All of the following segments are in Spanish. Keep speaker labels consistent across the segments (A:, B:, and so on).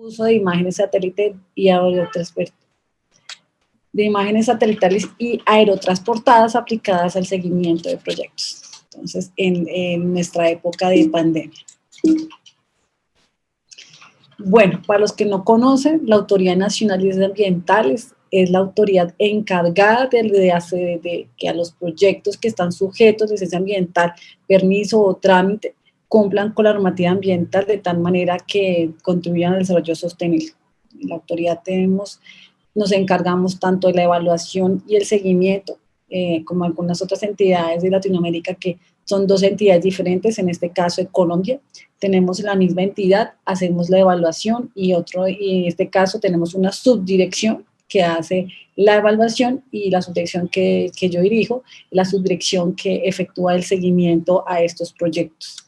A: uso de imágenes satélites y aerotransportadas aplicadas al seguimiento de proyectos. Entonces, en nuestra época de pandemia. Bueno, para los que no conocen, la Autoridad Nacional de Licencias Ambientales es la autoridad encargada de que a los proyectos que están sujetos a licencia ambiental, permiso o trámite, cumplan con la normativa ambiental de tal manera que contribuyan al desarrollo sostenible. En la autoridad nos encargamos tanto de la evaluación y el seguimiento, como algunas otras entidades de Latinoamérica que son dos entidades diferentes, en este caso de Colombia, tenemos la misma entidad, hacemos la evaluación y en este caso tenemos una subdirección que hace la evaluación y la subdirección que yo dirijo, la subdirección que efectúa el seguimiento a estos proyectos.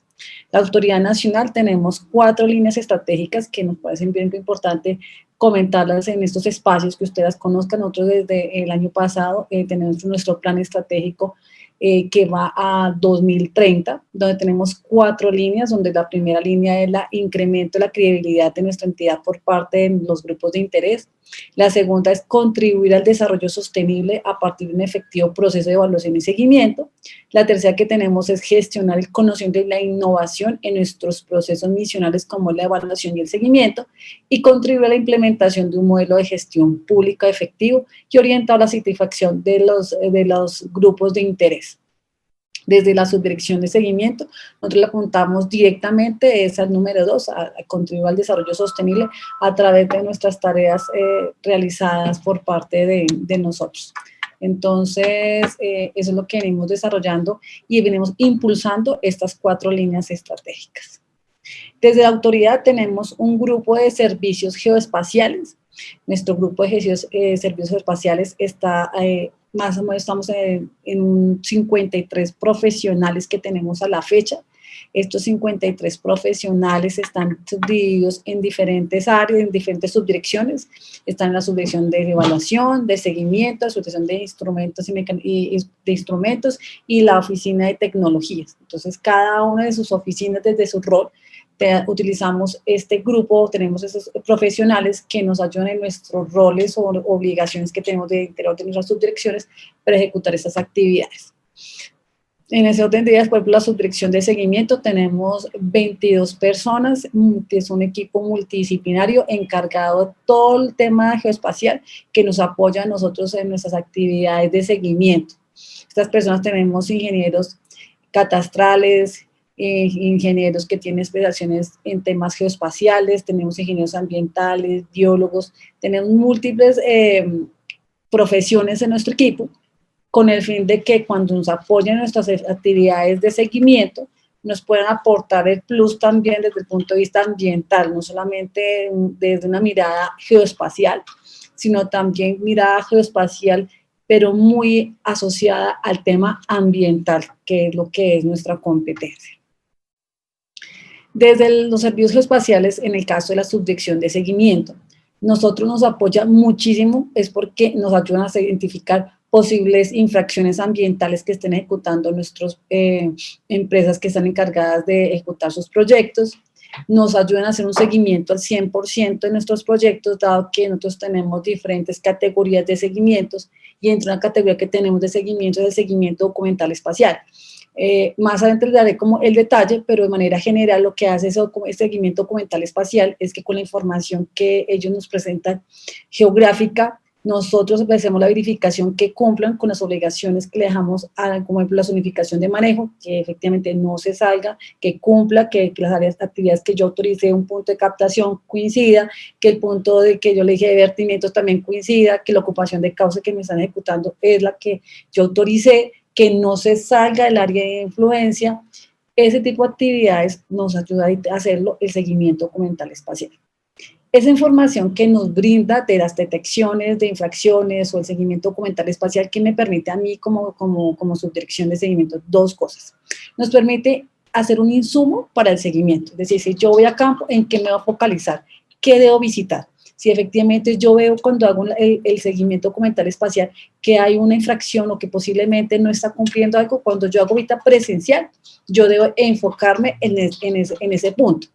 A: La Autoridad Nacional tenemos 4 líneas estratégicas que nos parecen bien importante comentarlas en estos espacios que ustedes conozcan. Nosotros desde el año pasado tenemos nuestro plan estratégico que va a 2030, donde tenemos 4 líneas, donde la primera línea es la incremento de la credibilidad de nuestra entidad por parte de los grupos de interés. La segunda es contribuir al desarrollo sostenible a partir de un efectivo proceso de evaluación y seguimiento. La tercera que tenemos es gestionar el conocimiento y la innovación en nuestros procesos misionales como la evaluación y el seguimiento y contribuir a la implementación de un modelo de gestión pública efectivo y orientado a la satisfacción de los grupos de interés. Desde la subdirección de seguimiento, nosotros le apuntamos directamente, es al número 2, a contribuir al desarrollo sostenible a través de nuestras tareas realizadas por parte de nosotros. Entonces, eso es lo que venimos desarrollando y venimos impulsando estas 4 líneas estratégicas. Desde la autoridad tenemos un grupo de servicios geoespaciales. Nuestro grupo de servicios geoespaciales está más o menos estamos en un 53 profesionales que tenemos a la fecha. Estos 53 profesionales están subdivididos en diferentes áreas, en diferentes subdirecciones. Están en la subdirección de evaluación, de seguimiento, la subdirección de instrumentos y la oficina de tecnologías. Entonces, cada una de sus oficinas desde su rol utilizamos este grupo, tenemos esos profesionales que nos ayudan en nuestros roles o obligaciones que tenemos de interior de nuestras subdirecciones para ejecutar estas actividades. En ese orden de ideas, por ejemplo, la subdirección de seguimiento, tenemos 22 personas, que es un equipo multidisciplinario encargado de todo el tema geoespacial que nos apoya a nosotros en nuestras actividades de seguimiento. Estas personas tenemos ingenieros catastrales, ingenieros que tienen especializaciones en temas geoespaciales, tenemos ingenieros ambientales, biólogos, tenemos múltiples profesiones en nuestro equipo, con el fin de que cuando nos apoyen en nuestras actividades de seguimiento, nos puedan aportar el plus también desde el punto de vista ambiental, no solamente desde una mirada geoespacial, sino también mirada geoespacial, pero muy asociada al tema ambiental, que es lo que es nuestra competencia. Desde los servicios geoespaciales, en el caso de la subdirección de seguimiento, nosotros nos apoya muchísimo, es porque nos ayudan a identificar posibles infracciones ambientales que estén ejecutando nuestras empresas que están encargadas de ejecutar sus proyectos, nos ayudan a hacer un seguimiento al 100% de nuestros proyectos, dado que nosotros tenemos diferentes categorías de seguimientos, y entre una categoría que tenemos de seguimiento es el seguimiento documental espacial. Más adelante les daré como el detalle, pero de manera general lo que hace eso, como este seguimiento documental espacial es que con la información que ellos nos presentan geográfica, nosotros hacemos la verificación que cumplan con las obligaciones que le dejamos, como ejemplo la zonificación de manejo, que efectivamente no se salga, que cumpla, que las áreas, actividades que yo autoricé, un punto de captación coincida, que el punto de que yo le dije de vertimientos también coincida, que la ocupación de causa que me están ejecutando es la que yo autoricé, que no se salga del área de influencia. Ese tipo de actividades nos ayuda a hacerlo el seguimiento documental espacial. Esa información que nos brinda de las detecciones de infracciones o el seguimiento documental espacial, que me permite a mí como subdirección de seguimiento, 2 cosas. Nos permite hacer un insumo para el seguimiento, es decir, si yo voy a campo, ¿en qué me va a focalizar? ¿Qué debo visitar? Si efectivamente yo veo cuando hago el seguimiento documental espacial que hay una infracción o que posiblemente no está cumpliendo algo, cuando yo hago visita presencial, yo debo enfocarme en ese punto.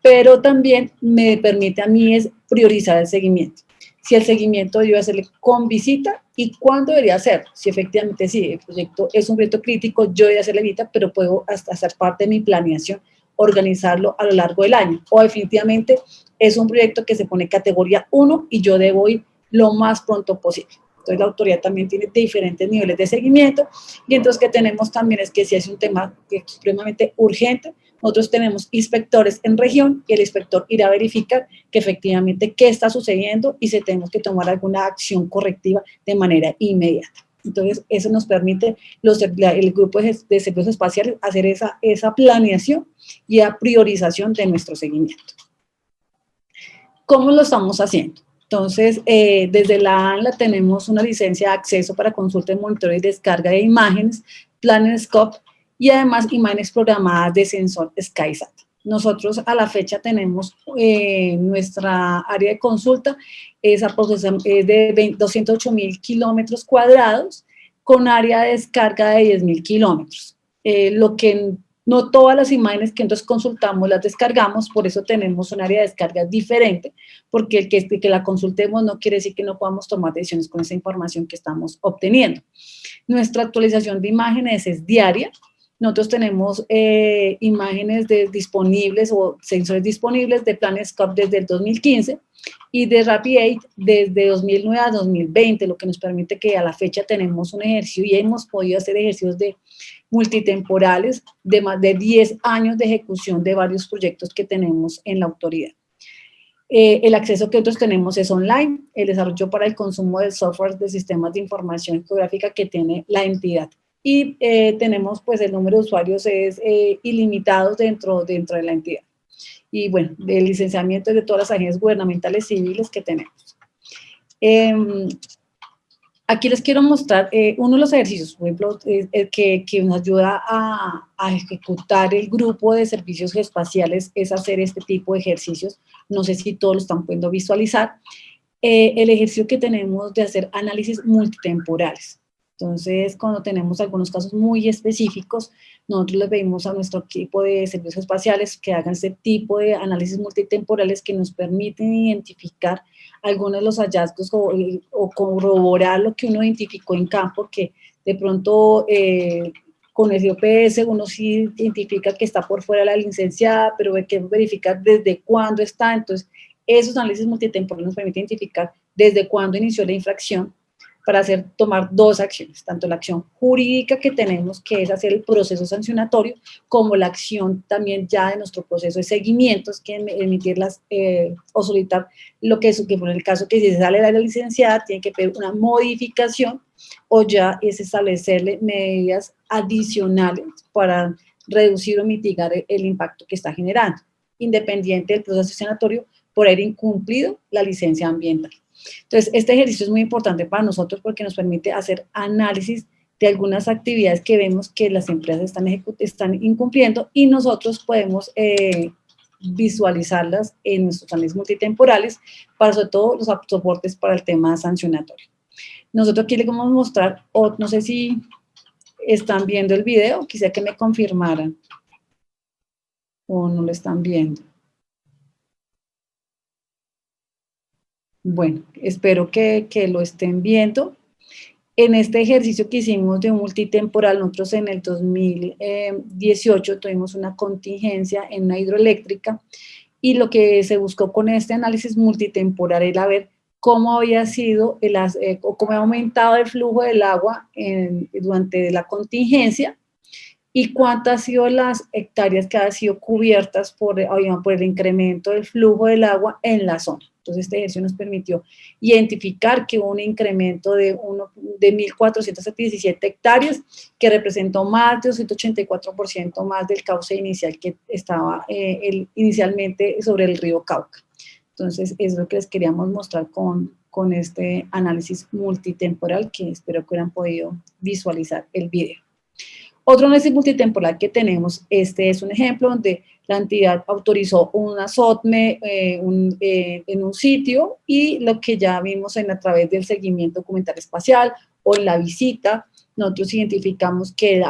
A: pero también me permite a mí es priorizar el seguimiento. Si el seguimiento debe hacerle con visita y cuándo debería hacerlo. Si efectivamente sí, el proyecto es un proyecto crítico, yo debería hacerle visita, pero puedo hasta hacer parte de mi planeación, organizarlo a lo largo del año. O definitivamente es un proyecto que se pone categoría 1 y yo debo ir lo más pronto posible. Entonces la autoridad también tiene diferentes niveles de seguimiento y entonces que tenemos también es que si es un tema que es supremamente urgente, nosotros tenemos inspectores en región y el inspector irá a verificar que efectivamente qué está sucediendo y si tenemos que tomar alguna acción correctiva de manera inmediata. Entonces, eso nos permite el grupo de servicios espaciales hacer esa planeación y la priorización de nuestro seguimiento. ¿Cómo lo estamos haciendo? Entonces, desde la ANLA tenemos una licencia de acceso para consulta, monitoreo y descarga de imágenes, PlanetScope, y además imágenes programadas de sensor SkySat. Nosotros a la fecha tenemos nuestra área de consulta, es de 208.000 kilómetros cuadrados con área de descarga de 10.000 kilómetros. Lo que no todas las imágenes que entonces consultamos las descargamos, por eso tenemos un área de descarga diferente, porque el que la consultemos no quiere decir que no podamos tomar decisiones con esa información que estamos obteniendo. Nuestra actualización de imágenes es diaria. Nosotros tenemos imágenes disponibles o sensores disponibles de PlanetScope desde el 2015 y de RapidAid desde 2009 a 2020, lo que nos permite que a la fecha tenemos un ejercicio y hemos podido hacer ejercicios de multitemporales de más de 10 años de ejecución de varios proyectos que tenemos en la autoridad. El acceso que nosotros tenemos es online, el desarrollo para el consumo de software de sistemas de información geográfica que tiene la entidad. Y tenemos, pues, el número de usuarios es ilimitado dentro de la entidad. Y, bueno, el licenciamiento de todas las agencias gubernamentales civiles que tenemos. Aquí les quiero mostrar uno de los ejercicios, por ejemplo, que nos ayuda a ejecutar el grupo de servicios geoespaciales, es hacer este tipo de ejercicios. No sé si todos lo están pudiendo visualizar. El ejercicio que tenemos de hacer análisis multitemporales. Entonces, cuando tenemos algunos casos muy específicos, nosotros les pedimos a nuestro equipo de servicios espaciales que hagan este tipo de análisis multitemporales que nos permiten identificar algunos de los hallazgos o corroborar lo que uno identificó en campo, que de pronto con el GPS uno sí identifica que está por fuera de la licenciada, pero hay que verificar desde cuándo está. Entonces, esos análisis multitemporales nos permiten identificar desde cuándo inició la infracción para tomar dos acciones, tanto la acción jurídica que tenemos, que es hacer el proceso sancionatorio, como la acción también ya de nuestro proceso de seguimientos, que emitirlas o solicitar lo que es, que por el caso que si se sale de la licenciada, tiene que pedir una modificación o ya es establecerle medidas adicionales para reducir o mitigar el impacto que está generando, independiente del proceso sancionatorio por haber incumplido la licencia ambiental. Entonces, este ejercicio es muy importante para nosotros porque nos permite hacer análisis de algunas actividades que vemos que las empresas están incumpliendo y nosotros podemos visualizarlas en nuestros análisis multitemporales para sobre todo los soportes para el tema sancionatorio. Nosotros aquí les vamos a mostrar, no sé si están viendo el video, quisiera que me confirmaran o no lo están viendo. Bueno, espero que lo estén viendo. En este ejercicio que hicimos de multitemporal, nosotros en el 2018 tuvimos una contingencia en una hidroeléctrica y lo que se buscó con este análisis multitemporal era ver cómo había sido, o cómo había aumentado el flujo del agua durante la contingencia y cuántas han sido las hectáreas que han sido cubiertas por el incremento del flujo del agua en la zona. Entonces, este ejercicio nos permitió identificar que hubo un incremento de 1.417 hectáreas, que representó más de 284% más del cauce inicial que estaba inicialmente sobre el río Cauca. Entonces, es lo que les queríamos mostrar con este análisis multitemporal, que espero que hubieran podido visualizar el video. Otro análisis multitemporal que tenemos, este es un ejemplo donde la entidad autorizó una SOTME en un sitio y lo que ya vimos a través del seguimiento documental espacial o en la visita, nosotros identificamos que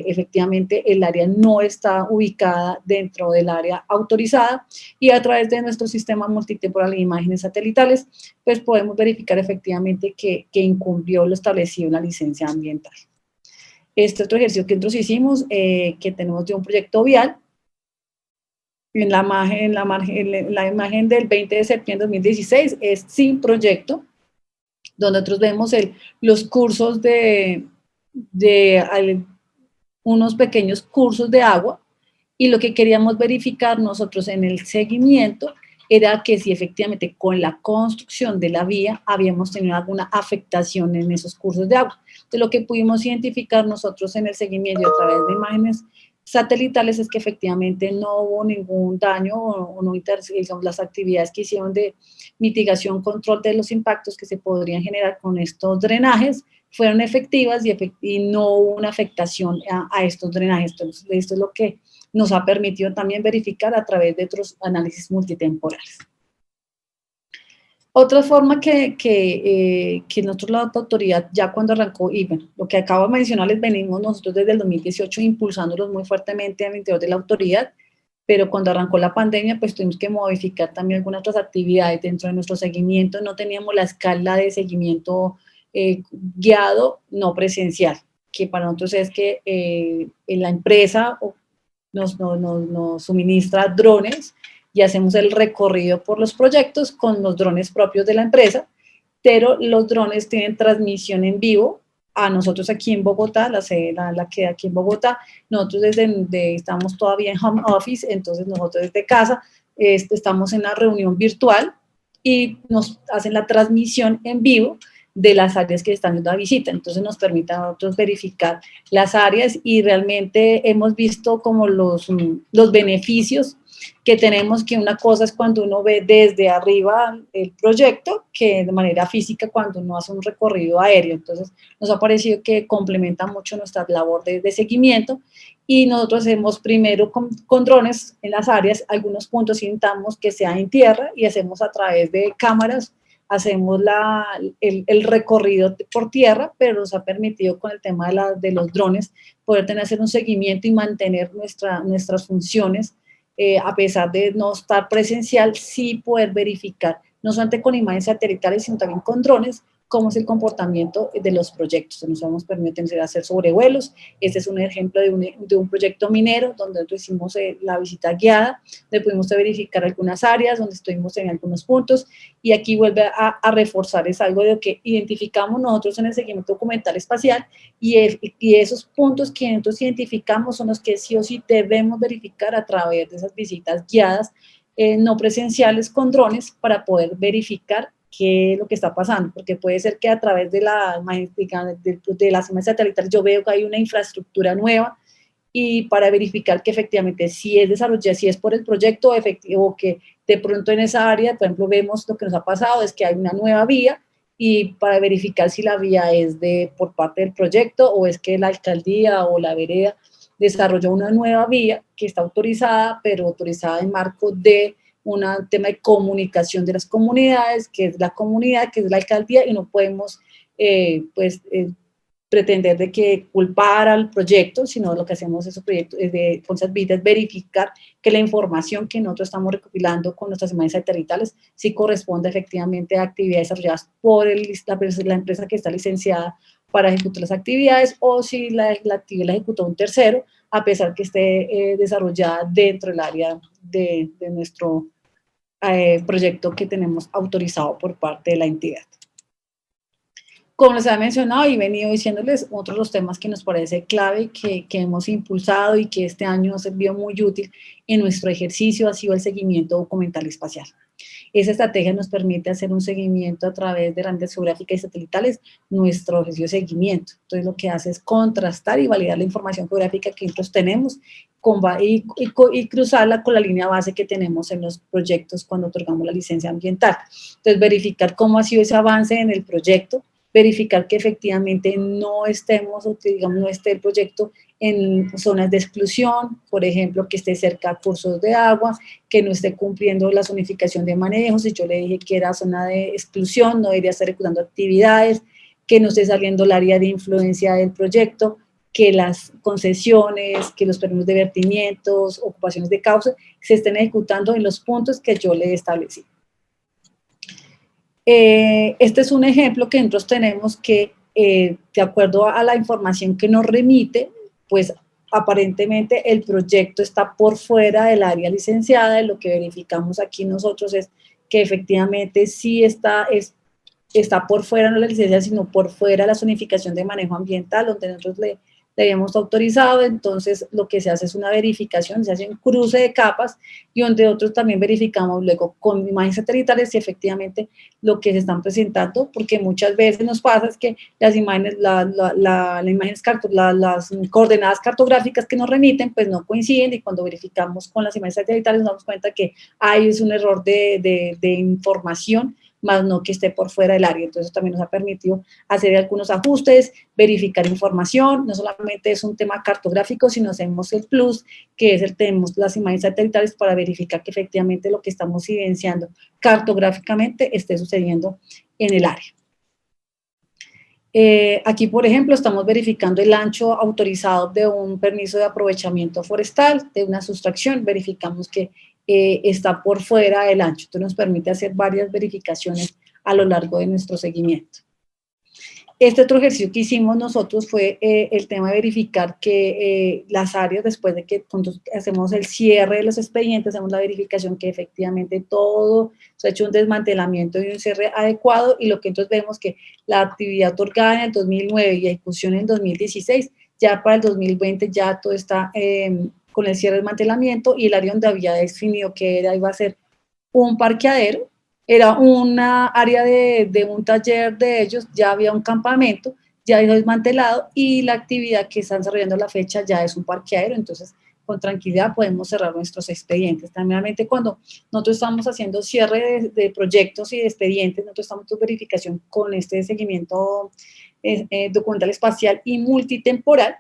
A: efectivamente el área no está ubicada dentro del área autorizada y a través de nuestro sistema multitemporal de imágenes satelitales, pues podemos verificar efectivamente que incumplió lo establecido en la licencia ambiental. Este otro ejercicio que nosotros hicimos, que tenemos de un proyecto vial, en la imagen del 20 de septiembre de 2016, es sin proyecto, donde nosotros vemos los cursos unos pequeños cursos de agua, y lo que queríamos verificar nosotros en el seguimiento era que si efectivamente con la construcción de la vía habíamos tenido alguna afectación en esos cursos de agua. Entonces, lo que pudimos identificar nosotros en el seguimiento a través de imágenes satelitales es que efectivamente no hubo ningún daño o no digamos, las actividades que hicieron de mitigación, control de los impactos que se podrían generar con estos drenajes fueron efectivas y no hubo una afectación a estos drenajes. Entonces, esto es lo que nos ha permitido también verificar a través de otros análisis multitemporales. Otra forma que nosotros la autoridad ya cuando arrancó, y bueno, lo que acabo de mencionarles, venimos nosotros desde el 2018 impulsándolos muy fuertemente al interior de la autoridad, pero cuando arrancó la pandemia, pues tuvimos que modificar también algunas otras actividades dentro de nuestro seguimiento. No teníamos la escala de seguimiento guiado, no presencial, que para nosotros es que la empresa nos suministra drones y hacemos el recorrido por los proyectos con los drones propios de la empresa, pero los drones tienen transmisión en vivo a nosotros aquí en Bogotá, la sede la queda aquí en Bogotá. Nosotros estamos todavía en home office, entonces nosotros desde casa estamos en una reunión virtual y nos hacen la transmisión en vivo de las áreas que están dando la visita. Entonces nos permite a nosotros verificar las áreas y realmente hemos visto como los beneficios que tenemos, que una cosa es cuando uno ve desde arriba el proyecto, que de manera física cuando uno hace un recorrido aéreo. Entonces nos ha parecido que complementa mucho nuestra labor de seguimiento, y nosotros hacemos primero con drones en las áreas, algunos puntos intentamos que sea en tierra y hacemos a través de cámaras, hacemos el recorrido por tierra, pero nos ha permitido con el tema de los drones poder hacer un seguimiento y mantener nuestras funciones, a pesar de no estar presencial, sí poder verificar, no solamente con imágenes satelitales, sino también con drones, cómo es el comportamiento de los proyectos. Nos hemos permitido hacer sobrevuelos. Este es un ejemplo de un proyecto minero donde nosotros hicimos la visita guiada, donde pudimos verificar algunas áreas, donde estuvimos en algunos puntos, y aquí vuelve a reforzar, es algo de lo que identificamos nosotros en el seguimiento documental espacial, y esos puntos que nosotros identificamos son los que sí o sí debemos verificar a través de esas visitas guiadas, no presenciales con drones, para poder verificar qué es lo que está pasando, porque puede ser que a través de las imágenes satelitales yo veo que hay una infraestructura nueva, y para verificar que efectivamente si es desarrollada, si es por el proyecto o que de pronto en esa área, por ejemplo, vemos lo que nos ha pasado es que hay una nueva vía, y para verificar si la vía es por parte del proyecto o es que la alcaldía o la vereda desarrolló una nueva vía que está autorizada, pero autorizada en marco de un tema de comunicación de las comunidades, que es la comunidad, que es la alcaldía, y no podemos pretender de que culpar al proyecto, sino lo que hacemos con esas visitas, verificar que la información que nosotros estamos recopilando con nuestras imágenes satelitales sí corresponde efectivamente a actividades desarrolladas por la empresa que está licenciada para ejecutar las actividades, o si la actividad la ejecutó un tercero, a pesar que esté desarrollada dentro del área de nuestro proyecto que tenemos autorizado por parte de la entidad. Como les había mencionado y venido diciéndoles, otros de los temas que nos parece clave, que hemos impulsado y que este año nos vio muy útil en nuestro ejercicio, ha sido el seguimiento documental espacial. Esa estrategia nos permite hacer un seguimiento a través de herramientas geográficas y satelitales, nuestro ejercicio de seguimiento. Entonces, lo que hace es contrastar y validar la información geográfica que nosotros tenemos y cruzarla con la línea base que tenemos en los proyectos cuando otorgamos la licencia ambiental. Entonces, verificar cómo ha sido ese avance en el proyecto, verificar que efectivamente no estemos, o que digamos no esté el proyecto en zonas de exclusión, por ejemplo, que esté cerca a cursos de agua, que no esté cumpliendo la zonificación de manejo. Si yo le dije que era zona de exclusión, no debería estar ejecutando actividades, que no esté saliendo el área de influencia del proyecto, que las concesiones, que los permisos de vertimientos, ocupaciones de cauce, se estén ejecutando en los puntos que yo le establecí. Este es un ejemplo que nosotros tenemos que, de acuerdo a la información que nos remite, pues aparentemente el proyecto está por fuera del área licenciada, y lo que verificamos aquí nosotros es que efectivamente sí está por fuera, no la licencia, sino por fuera la zonificación de manejo ambiental, donde nosotros le habíamos autorizado. Entonces lo que se hace es una verificación, se hace un cruce de capas, y donde otros también verificamos luego con imágenes satelitales si efectivamente lo que se están presentando, porque muchas veces nos pasa es que las imágenes, las coordenadas cartográficas que nos remiten, pues no coinciden, y cuando verificamos con las imágenes satelitales nos damos cuenta que hay un error de información, más no que esté por fuera del área. Entonces también nos ha permitido hacer algunos ajustes, verificar información. No solamente es un tema cartográfico, sino hacemos el plus, que es tenemos las imágenes satelitales para verificar que efectivamente lo que estamos evidenciando cartográficamente esté sucediendo en el área. Aquí, por ejemplo, estamos verificando el ancho autorizado de un permiso de aprovechamiento forestal, de una sustracción. Verificamos que está por fuera del ancho. Esto nos permite hacer varias verificaciones a lo largo de nuestro seguimiento. Este otro ejercicio que hicimos nosotros fue el tema de verificar que las áreas, después de que hacemos el cierre de los expedientes, hacemos la verificación que efectivamente todo se ha hecho un desmantelamiento y un cierre adecuado, y lo que entonces vemos que la actividad otorgada en el 2009 y ejecución en el 2016, ya para el 2020 ya todo está con el cierre de desmantelamiento, y el área donde había definido que iba a ser un parqueadero, era una área de un taller de ellos, ya había un campamento, ya ido desmantelado, y la actividad que están desarrollando a la fecha ya es un parqueadero. Entonces con tranquilidad podemos cerrar nuestros expedientes. También cuando nosotros estamos haciendo cierre de proyectos y de expedientes, nosotros estamos en verificación con este seguimiento documental espacial y multitemporal,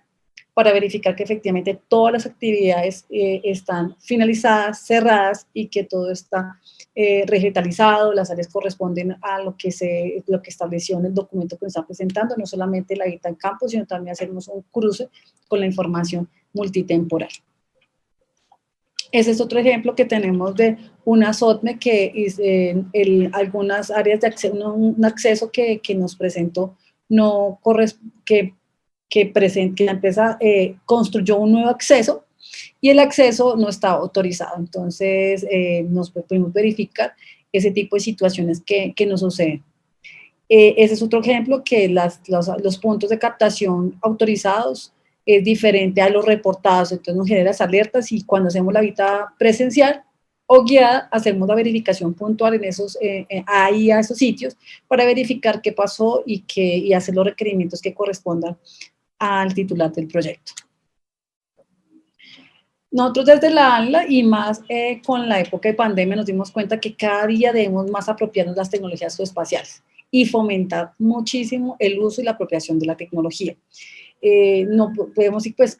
A: para verificar que efectivamente todas las actividades están finalizadas, cerradas, y que todo está regionalizado, las áreas corresponden a lo que estableció en el documento que nos está presentando, no solamente la visita en campo, sino también hacemos un cruce con la información multitemporal. Ese es otro ejemplo que tenemos de una SOTME que algunas áreas de acceso, un acceso que nos presentó no corresponde, que la empresa construyó un nuevo acceso y el acceso no estaba autorizado. Entonces, nos pudimos verificar ese tipo de situaciones que nos suceden. Ese es otro ejemplo, que los puntos de captación autorizados es diferente a los reportados. Entonces, nos genera esas alertas, y cuando hacemos la visita presencial o guiada, hacemos la verificación puntual en a esos sitios, para verificar qué pasó y hacer los requerimientos que correspondan al titular del proyecto. Nosotros desde la ANLA, y más con la época de pandemia, nos dimos cuenta que cada día debemos más apropiarnos de las tecnologías geoespaciales y fomentar muchísimo el uso y la apropiación de la tecnología. No podemos, pues,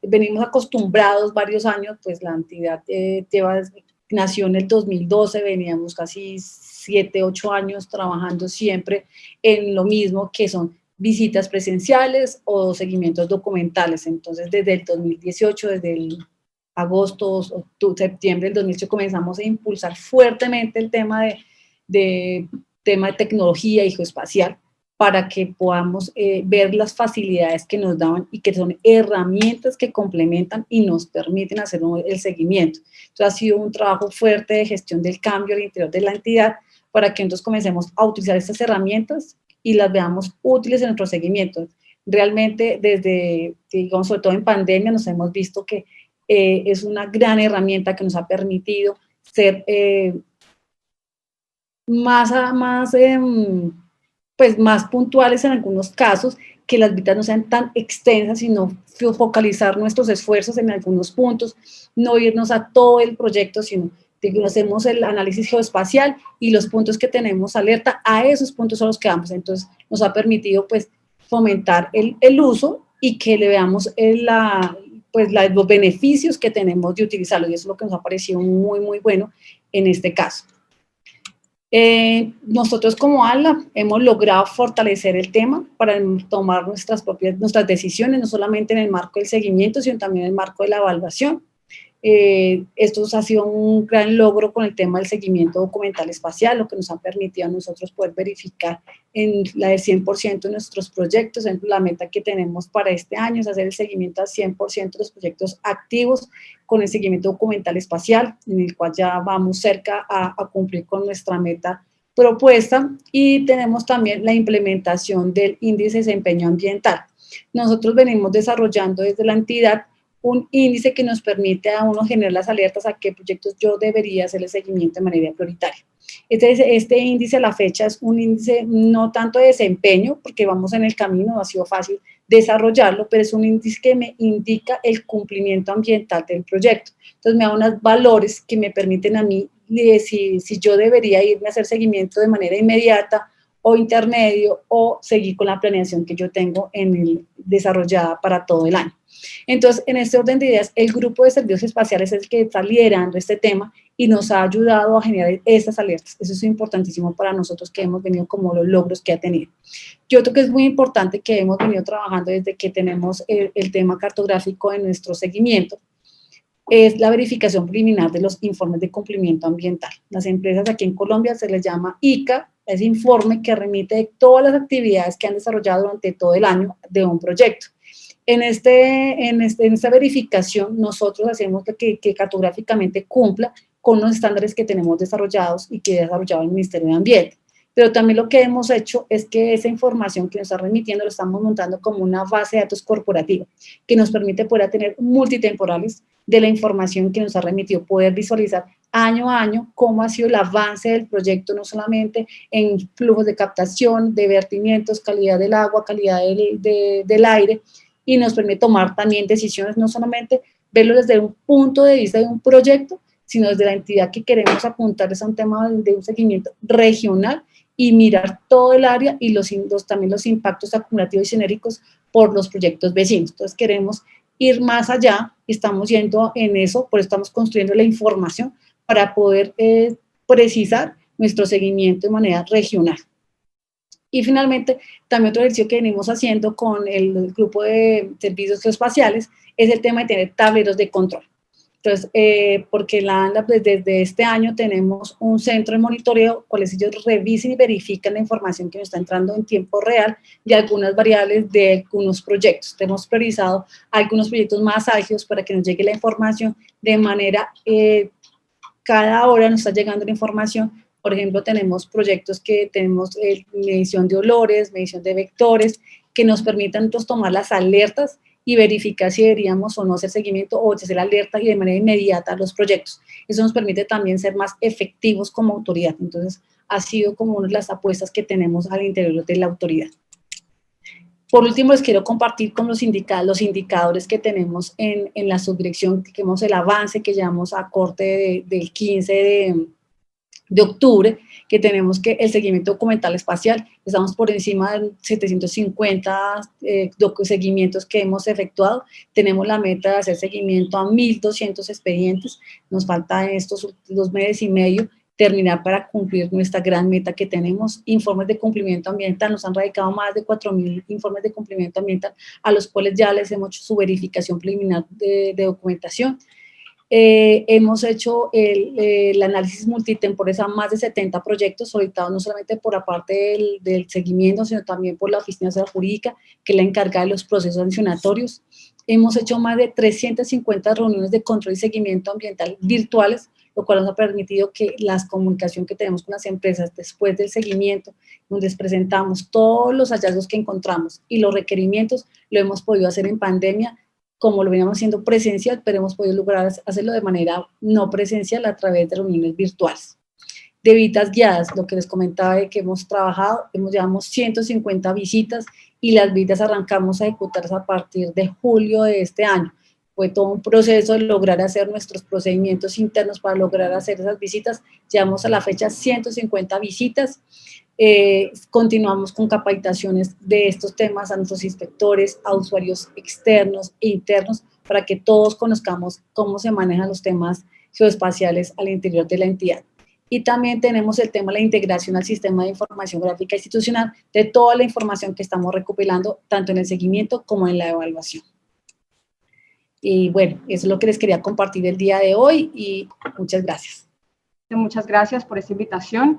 A: venimos acostumbrados varios años, pues la entidad nació en el 2012, veníamos casi 7, 8 años trabajando siempre en lo mismo, que son visitas presenciales o seguimientos documentales. Entonces, desde el 2018, desde el agosto, septiembre del 2018, comenzamos a impulsar fuertemente el tema de tecnología y geoespacial, para que podamos ver las facilidades que nos daban, y que son herramientas que complementan y nos permiten hacer el seguimiento. Entonces, ha sido un trabajo fuerte de gestión del cambio al interior de la entidad, para que entonces comencemos a utilizar estas herramientas y las veamos útiles en nuestro seguimiento. Realmente, digamos, sobre todo en pandemia, nos hemos visto que es una gran herramienta que nos ha permitido ser más puntuales en algunos casos, que las visitas no sean tan extensas, sino focalizar nuestros esfuerzos en algunos puntos, no irnos a todo el proyecto, sino que hacemos el análisis geoespacial, y los puntos que tenemos alerta, a esos puntos son los que vamos. Entonces, nos ha permitido, pues, fomentar el uso, y que le veamos los beneficios que tenemos de utilizarlo, y eso es lo que nos ha parecido muy, muy bueno en este caso. Nosotros como ALA hemos logrado fortalecer el tema para tomar nuestras decisiones, no solamente en el marco del seguimiento, sino también en el marco de la evaluación. Esto ha sido un gran logro con el tema del seguimiento documental espacial, lo que nos ha permitido a nosotros poder verificar en el 100% de nuestros proyectos. La meta que tenemos para este año es hacer el seguimiento al 100% de los proyectos activos con el seguimiento documental espacial, en el cual ya vamos cerca a cumplir con nuestra meta propuesta, y tenemos también la implementación del índice de desempeño ambiental. Nosotros venimos desarrollando desde la entidad un índice que nos permite a uno generar las alertas a qué proyectos yo debería hacer el seguimiento de manera prioritaria. Este índice a la fecha es un índice no tanto de desempeño, porque vamos en el camino, no ha sido fácil desarrollarlo, pero es un índice que me indica el cumplimiento ambiental del proyecto. Entonces me da unos valores que me permiten a mí, si yo debería irme a hacer seguimiento de manera inmediata o intermedio, o seguir con la planeación que yo tengo desarrollada para todo el año. Entonces, en este orden de ideas, el grupo de servicios espaciales es el que está liderando este tema y nos ha ayudado a generar estas alertas. Eso es importantísimo para nosotros, que hemos venido como los logros que ha tenido. Yo creo que es muy importante que hemos venido trabajando desde que tenemos el tema cartográfico en nuestro seguimiento, es la verificación preliminar de los informes de cumplimiento ambiental. Las empresas aquí en Colombia se les llama ICA, ese informe que remite de todas las actividades que han desarrollado durante todo el año de un proyecto. En esta verificación, nosotros hacemos que cartográficamente cumpla con los estándares que tenemos desarrollados y que ha desarrollado el Ministerio de Ambiente. Pero también lo que hemos hecho es que esa información que nos está remitiendo lo estamos montando como una base de datos corporativa, que nos permite poder tener multitemporales de la información que nos ha remitido, poder visualizar año a año cómo ha sido el avance del proyecto, no solamente en flujos de captación, de vertimientos, calidad del agua, calidad del aire, y nos permite tomar también decisiones, no solamente verlo desde un punto de vista de un proyecto, sino desde la entidad que queremos apuntar a un tema de un seguimiento regional y mirar todo el área y también los impactos acumulativos y genéricos por los proyectos vecinos. Entonces queremos ir más allá y estamos yendo en eso, por eso estamos construyendo la información para poder precisar nuestro seguimiento de manera regional. Y finalmente, también otro ejercicio que venimos haciendo con el grupo de servicios geoespaciales es el tema de tener tableros de control. Entonces, porque la ANLA, pues, desde este año tenemos un centro de monitoreo, cuales ellos revisen y verifican la información que nos está entrando en tiempo real de algunas variables de algunos proyectos. Hemos priorizado algunos proyectos más ágiles para que nos llegue la información de manera, cada hora nos está llegando la información. Por ejemplo, tenemos proyectos que tenemos medición de olores, medición de vectores, que nos permitan entonces tomar las alertas y verificar si deberíamos o no hacer seguimiento o hacer alerta y de manera inmediata a los proyectos. Eso nos permite también ser más efectivos como autoridad. Entonces, ha sido como una de las apuestas que tenemos al interior de la autoridad. Por último, les quiero compartir con los indicadores que tenemos en la subdirección, que vemos el avance que llevamos a corte del 15 de octubre, que tenemos que el seguimiento documental espacial, estamos por encima de 750 seguimientos que hemos efectuado, tenemos la meta de hacer seguimiento a 1.200 expedientes, nos falta en estos 2 meses y medio terminar para cumplir nuestra gran meta que tenemos. Informes de cumplimiento ambiental, nos han radicado más de 4.000 informes de cumplimiento ambiental, a los cuales ya les hemos hecho su verificación preliminar de documentación. Hemos hecho el análisis multitemporal a más de 70 proyectos solicitados, no solamente por la parte del seguimiento, sino también por la Oficina de Seguridad Jurídica, que es la encargada de los procesos sancionatorios. Hemos hecho más de 350 reuniones de control y seguimiento ambiental virtuales, lo cual nos ha permitido que la comunicación que tenemos con las empresas después del seguimiento, donde les presentamos todos los hallazgos que encontramos y los requerimientos, lo hemos podido hacer en pandemia, como lo veníamos haciendo presencial, pero hemos podido lograr hacerlo de manera no presencial a través de reuniones virtuales. De visitas guiadas, lo que les comentaba de que hemos trabajado, llevamos 150 visitas y las visitas arrancamos a ejecutarlas a partir de julio de este año. Fue todo un proceso de lograr hacer nuestros procedimientos internos para lograr hacer esas visitas. Llevamos a la fecha 150 visitas. Continuamos con capacitaciones de estos temas a nuestros inspectores, a usuarios externos e internos, para que todos conozcamos cómo se manejan los temas geoespaciales al interior de la entidad. Y también tenemos el tema de la integración al sistema de información gráfica institucional de toda la información que estamos recopilando, tanto en el seguimiento como en la evaluación. Y bueno, eso es lo que les quería compartir el día de hoy y muchas gracias.
B: Muchas gracias por esta invitación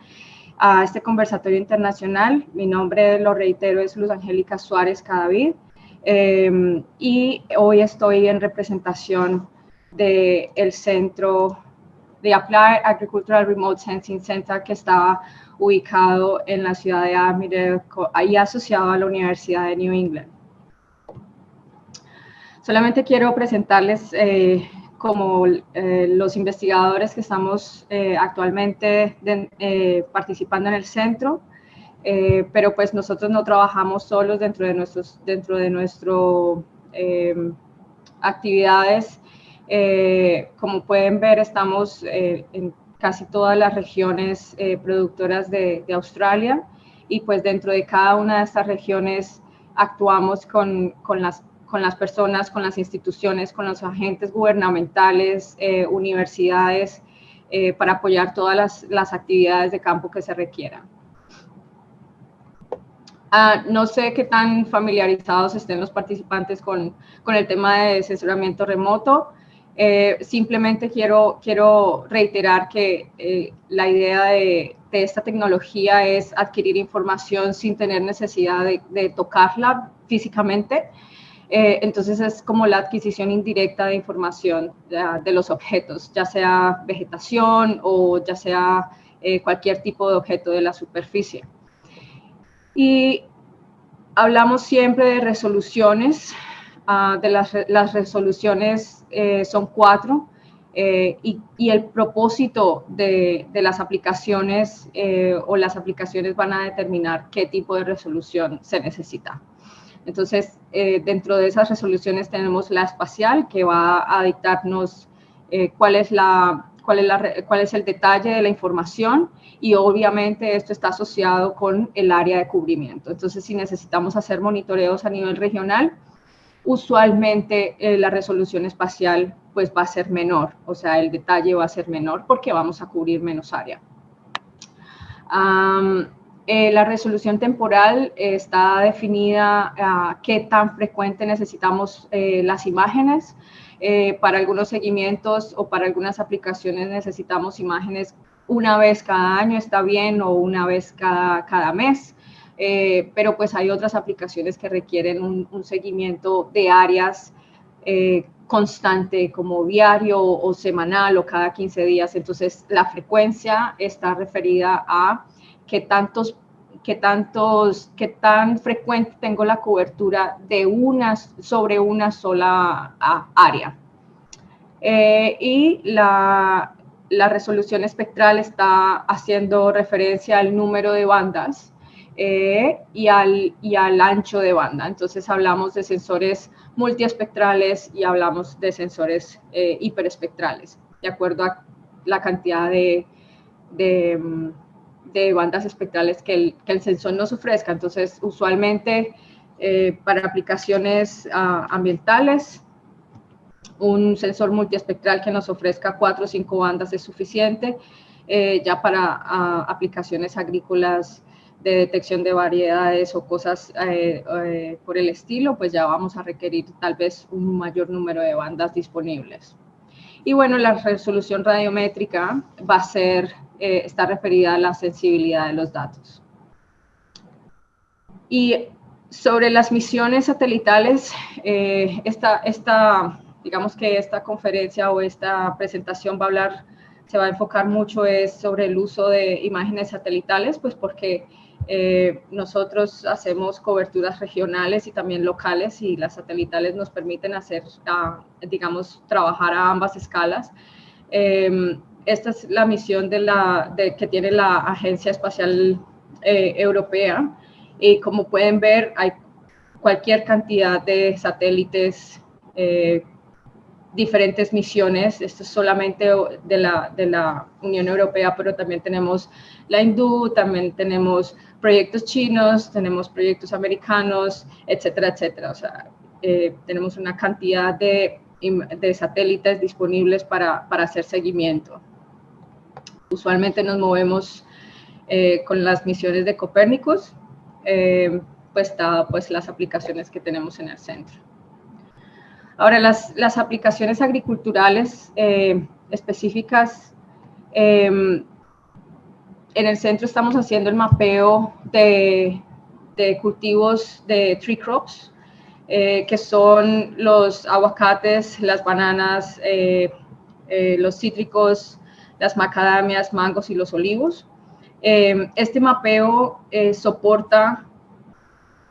B: a este conversatorio internacional. Mi nombre, lo reitero, es Luz Angélica Suárez Cadavid y hoy estoy en representación del centro de Applied Agricultural Remote Sensing Center, que está ubicado en la ciudad de Armidale y asociado a la Universidad de New England. Solamente quiero presentarles como los investigadores que estamos actualmente participando en el centro, pero pues nosotros no trabajamos solos dentro de nuestras actividades. Como pueden ver, estamos en casi todas las regiones productoras de Australia, y pues dentro de cada una de estas regiones actuamos con las personas, con las instituciones, con los agentes gubernamentales, universidades, para apoyar todas las actividades de campo que se requieran. No sé qué tan familiarizados estén los participantes con el tema de asesoramiento remoto. Simplemente quiero reiterar que la idea de esta tecnología es adquirir información sin tener necesidad de tocarla físicamente. Entonces es como la adquisición indirecta de información de los objetos, ya sea vegetación o ya sea cualquier tipo de objeto de la superficie. Y hablamos siempre de resoluciones. Las resoluciones son 4, y el propósito de las aplicaciones o las aplicaciones van a determinar qué tipo de resolución se necesita. Entonces, dentro de esas resoluciones tenemos la espacial, que va a dictarnos cuál es el detalle de la información, y obviamente esto está asociado con el área de cubrimiento. Entonces, si necesitamos hacer monitoreos a nivel regional, usualmente la resolución espacial pues va a ser menor, o sea, el detalle va a ser menor porque vamos a cubrir menos área. La resolución temporal está definida qué tan frecuente necesitamos las imágenes. Para algunos seguimientos o para algunas aplicaciones necesitamos imágenes una vez cada año, está bien, o una vez cada mes. Pero pues hay otras aplicaciones que requieren un seguimiento de áreas constante, como diario o semanal o cada 15 días. Entonces, la frecuencia está referida a qué tan frecuente tengo la cobertura sobre una sola área. Y la resolución espectral está haciendo referencia al número de bandas y al ancho de banda. Entonces hablamos de sensores multiespectrales y hablamos de sensores hiperespectrales, de acuerdo a la cantidad de bandas espectrales que el sensor nos ofrezca. Entonces, usualmente para aplicaciones ambientales, un sensor multiespectral que nos ofrezca 4 o 5 bandas es suficiente. Ya para aplicaciones agrícolas de detección de variedades o cosas por el estilo, pues ya vamos a requerir tal vez un mayor número de bandas disponibles. Y bueno, la resolución radiométrica va a ser, está referida a la sensibilidad de los datos. Y sobre las misiones satelitales, digamos que esta conferencia o esta presentación se va a enfocar mucho sobre el uso de imágenes satelitales, pues porque nosotros hacemos coberturas regionales y también locales, y las satelitales nos permiten digamos, trabajar a ambas escalas. Esta es la misión que tiene la Agencia Espacial Europea, y como pueden ver, hay cualquier cantidad de satélites, diferentes misiones. Esto es solamente de la Unión Europea, pero también tenemos la hindú, también tenemos proyectos chinos, tenemos proyectos americanos, etcétera, etcétera. O sea, tenemos una cantidad de satélites disponibles para hacer seguimiento. Usualmente nos movemos con las misiones de Copérnicus, pues dadas pues, las aplicaciones que tenemos en el centro. Ahora, las aplicaciones agriculturales específicas, en el centro estamos haciendo el mapeo de cultivos de tree crops, que son los aguacates, las bananas, los cítricos, las macadamias, mangos y los olivos. Este mapeo soporta,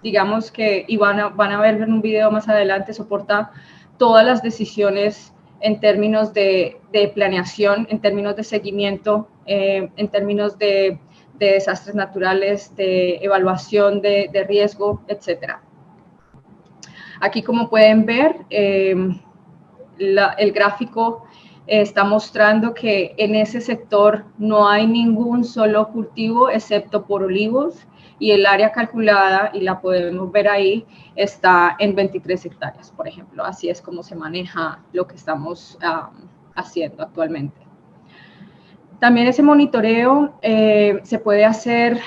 B: digamos que, y van a ver en un video más adelante, soporta todas las decisiones en términos de planeación, en términos de seguimiento, en términos de desastres naturales, de evaluación de riesgo, etc. Aquí, como pueden ver, el gráfico está mostrando que en ese sector no hay ningún solo cultivo excepto por olivos, y el área calculada, y la podemos ver ahí, está en 23 hectáreas, por ejemplo. Así es como se maneja lo que estamos haciendo actualmente. También ese monitoreo se puede hacer,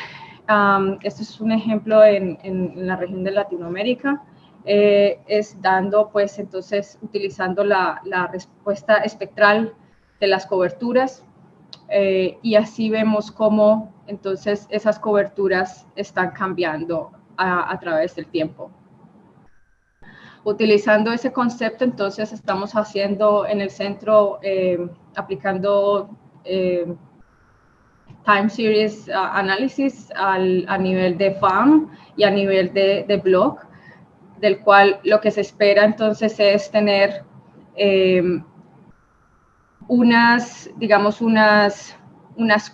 B: este es un ejemplo en la región de Latinoamérica, es dando, pues, entonces, utilizando la respuesta espectral de las coberturas, y así vemos cómo, entonces, esas coberturas están cambiando a través del tiempo. Utilizando ese concepto, entonces, estamos haciendo en el centro, aplicando time series análisis a nivel de FAM y a nivel de block, del cual lo que se espera entonces es tener unas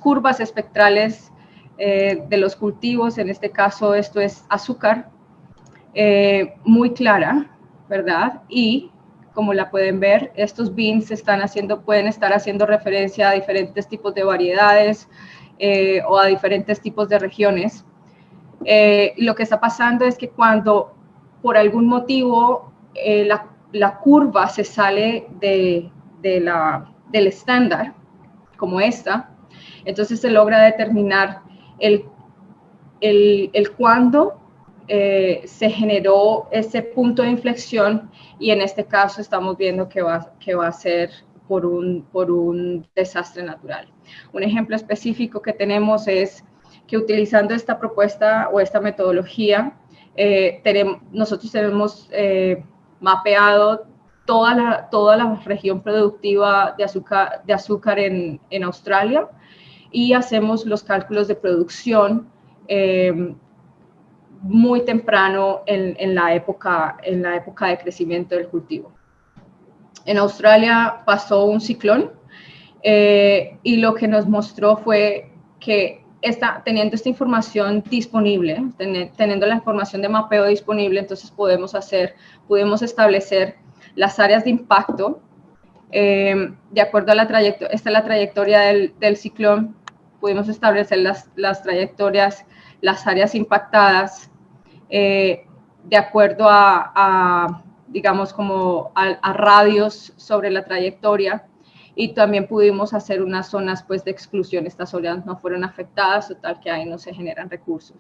B: curvas espectrales de los cultivos. En este caso esto es azúcar, muy clara, ¿verdad? Y como la pueden ver, estos bins pueden estar haciendo referencia a diferentes tipos de variedades o a diferentes tipos de regiones. Lo que está pasando es que cuando por algún motivo la curva se sale del estándar, como esta, entonces se logra determinar el cuándo se generó ese punto de inflexión, y en este caso estamos viendo que va a ser por un desastre natural. Un ejemplo específico que tenemos es que, utilizando esta propuesta o esta metodología, nosotros tenemos mapeado toda la región productiva de azúcar en Australia, y hacemos los cálculos de producción muy temprano en la época de crecimiento del cultivo. En Australia pasó un ciclón, y lo que nos mostró fue que teniendo esta información disponible, teniendo la información de mapeo disponible, entonces pudimos establecer las áreas de impacto de acuerdo a la trayectoria. Esta es la trayectoria del ciclón. Pudimos establecer las trayectorias, las áreas impactadas, de acuerdo digamos, como a radios sobre la trayectoria, y también pudimos hacer unas zonas, pues, de exclusión. Estas zonas no fueron afectadas, total que ahí no se generan recursos.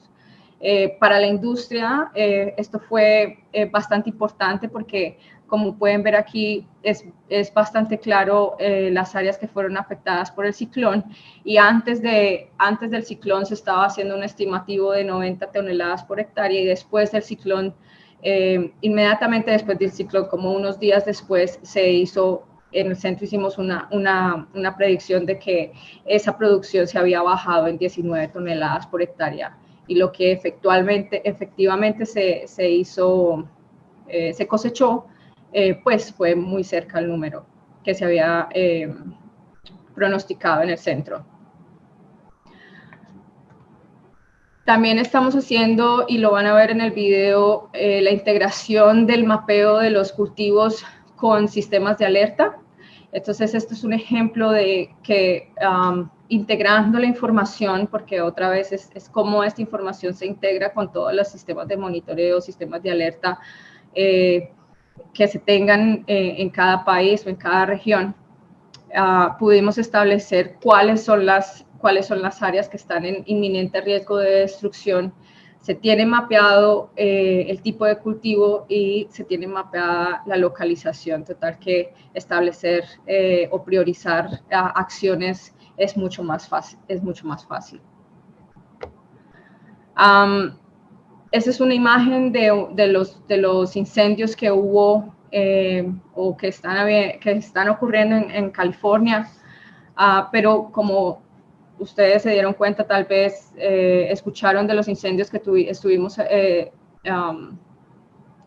B: Para la industria, esto fue bastante importante porque, como pueden ver aquí, es bastante claro las áreas que fueron afectadas por el ciclón, y antes del ciclón se estaba haciendo un estimativo de 90 toneladas por hectárea, y después del ciclón, inmediatamente después del ciclón, como unos días después, en el centro hicimos una predicción de que esa producción se había bajado en 19 toneladas por hectárea, y lo que efectivamente se cosechó, pues fue muy cerca al número que se había pronosticado en el centro. También estamos haciendo, y lo van a ver en el video, la integración del mapeo de los cultivos con sistemas de alerta. Entonces, esto es un ejemplo de que integrando la información, porque otra vez es cómo esta información se integra con todos los sistemas de monitoreo, sistemas de alerta que se tengan en cada país o en cada región. pudimos establecer cuáles son las áreas que están en inminente riesgo de destrucción. Se tiene mapeado el tipo de cultivo y se tiene mapeada la localización, total que establecer o priorizar acciones es mucho más fácil. Esta es una imagen de los incendios que hubo o que están ocurriendo en California, pero como ustedes se dieron cuenta, tal vez escucharon de los incendios que estuvimos,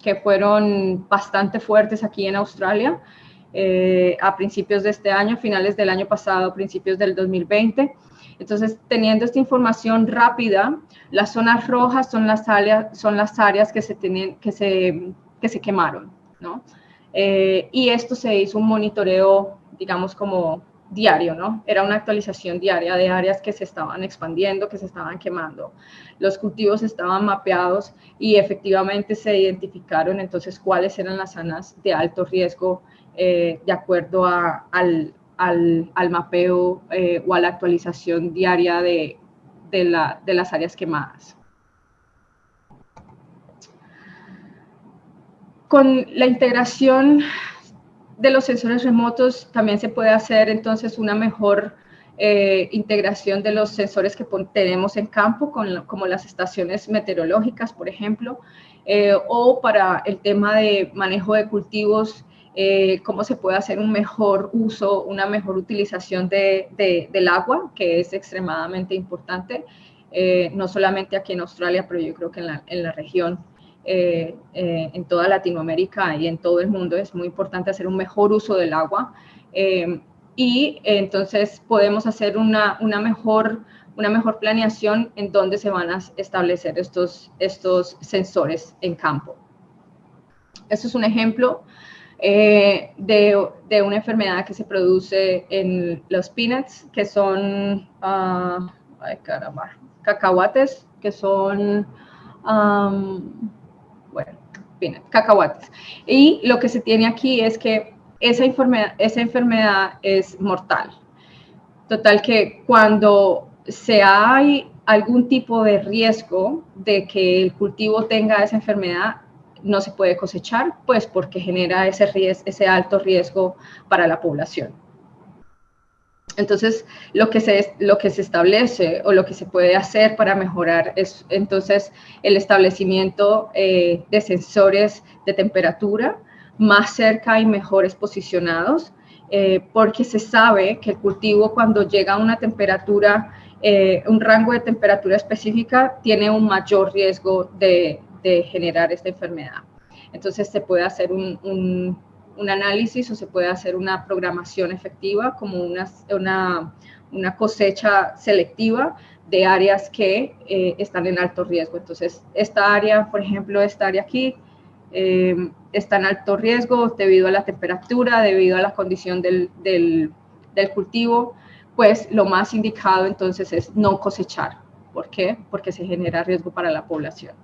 B: que fueron bastante fuertes aquí en Australia a principios de este año, finales del año pasado, principios del 2020. Entonces, teniendo esta información rápida, las zonas rojas son las áreas que se quemaron, ¿no? Y esto se hizo un monitoreo, digamos, como diario, ¿no? Era una actualización diaria de áreas que se estaban expandiendo, que se estaban quemando. Los cultivos estaban mapeados y efectivamente se identificaron entonces cuáles eran las zonas de alto riesgo de acuerdo al mapeo o a la actualización diaria de las áreas quemadas. Con la integración de los sensores remotos también se puede hacer entonces una mejor integración de los sensores que tenemos en campo, como las estaciones meteorológicas, por ejemplo, o para el tema de manejo de cultivos, cómo se puede hacer un mejor uso, una mejor utilización del agua, que es extremadamente importante, no solamente aquí en Australia, pero yo creo que en la región. En toda Latinoamérica y en todo el mundo es muy importante hacer un mejor uso del agua y entonces podemos hacer una mejor planeación en donde se van a establecer estos sensores en campo. Esto es un ejemplo de una enfermedad que se produce en los peanuts, que son cacahuates, que son cacahuates. Y lo que se tiene aquí es que esa enfermedad es mortal. Total que cuando hay algún tipo de riesgo de que el cultivo tenga esa enfermedad, no se puede cosechar, pues porque genera ese alto riesgo para la población. Entonces, lo que se establece o lo que se puede hacer para mejorar es entonces el establecimiento de sensores de temperatura más cerca y mejores posicionados, porque se sabe que el cultivo cuando llega a una temperatura, un rango de temperatura específica, tiene un mayor riesgo de generar esta enfermedad. Entonces, se puede hacer un análisis o se puede hacer una programación efectiva como una cosecha selectiva de áreas que están en alto riesgo. Entonces, esta área, por ejemplo, esta área aquí, está en alto riesgo debido a la temperatura, debido a la condición del cultivo, pues lo más indicado entonces es no cosechar. ¿Por qué? Porque se genera riesgo para la población.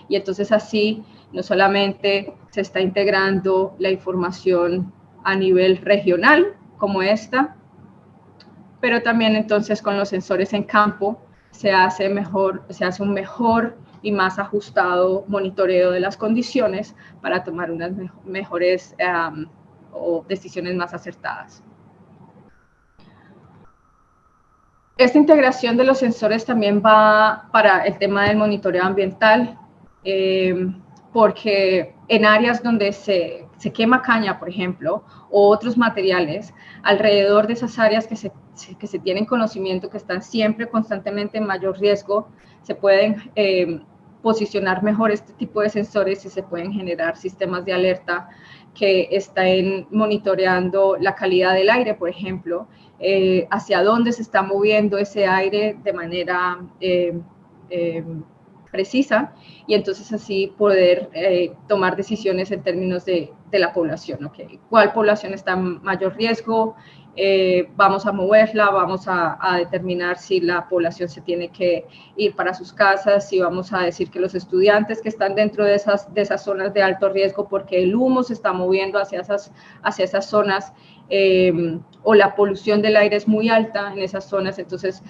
B: Y entonces así no solamente se está integrando la información a nivel regional como esta, pero también entonces con los sensores en campo se hace un mejor y más ajustado monitoreo de las condiciones para tomar unas mejores o decisiones más acertadas. Esta integración de los sensores también va para el tema del monitoreo ambiental, porque en áreas donde se quema caña, por ejemplo, o otros materiales, alrededor de esas áreas que se tienen conocimiento, que están siempre constantemente en mayor riesgo, se pueden posicionar mejor este tipo de sensores y se pueden generar sistemas de alerta que estén monitoreando la calidad del aire, por ejemplo, hacia dónde se está moviendo ese aire de manera precisa y entonces así poder tomar decisiones en términos de la población. ¿Okay? ¿Cuál población está en mayor riesgo? vamos a moverla, vamos a determinar si la población se tiene que ir para sus casas, si vamos a decir que los estudiantes que están dentro de esas zonas de alto riesgo porque el humo se está moviendo hacia esas zonas, o la polución del aire es muy alta en esas zonas, entonces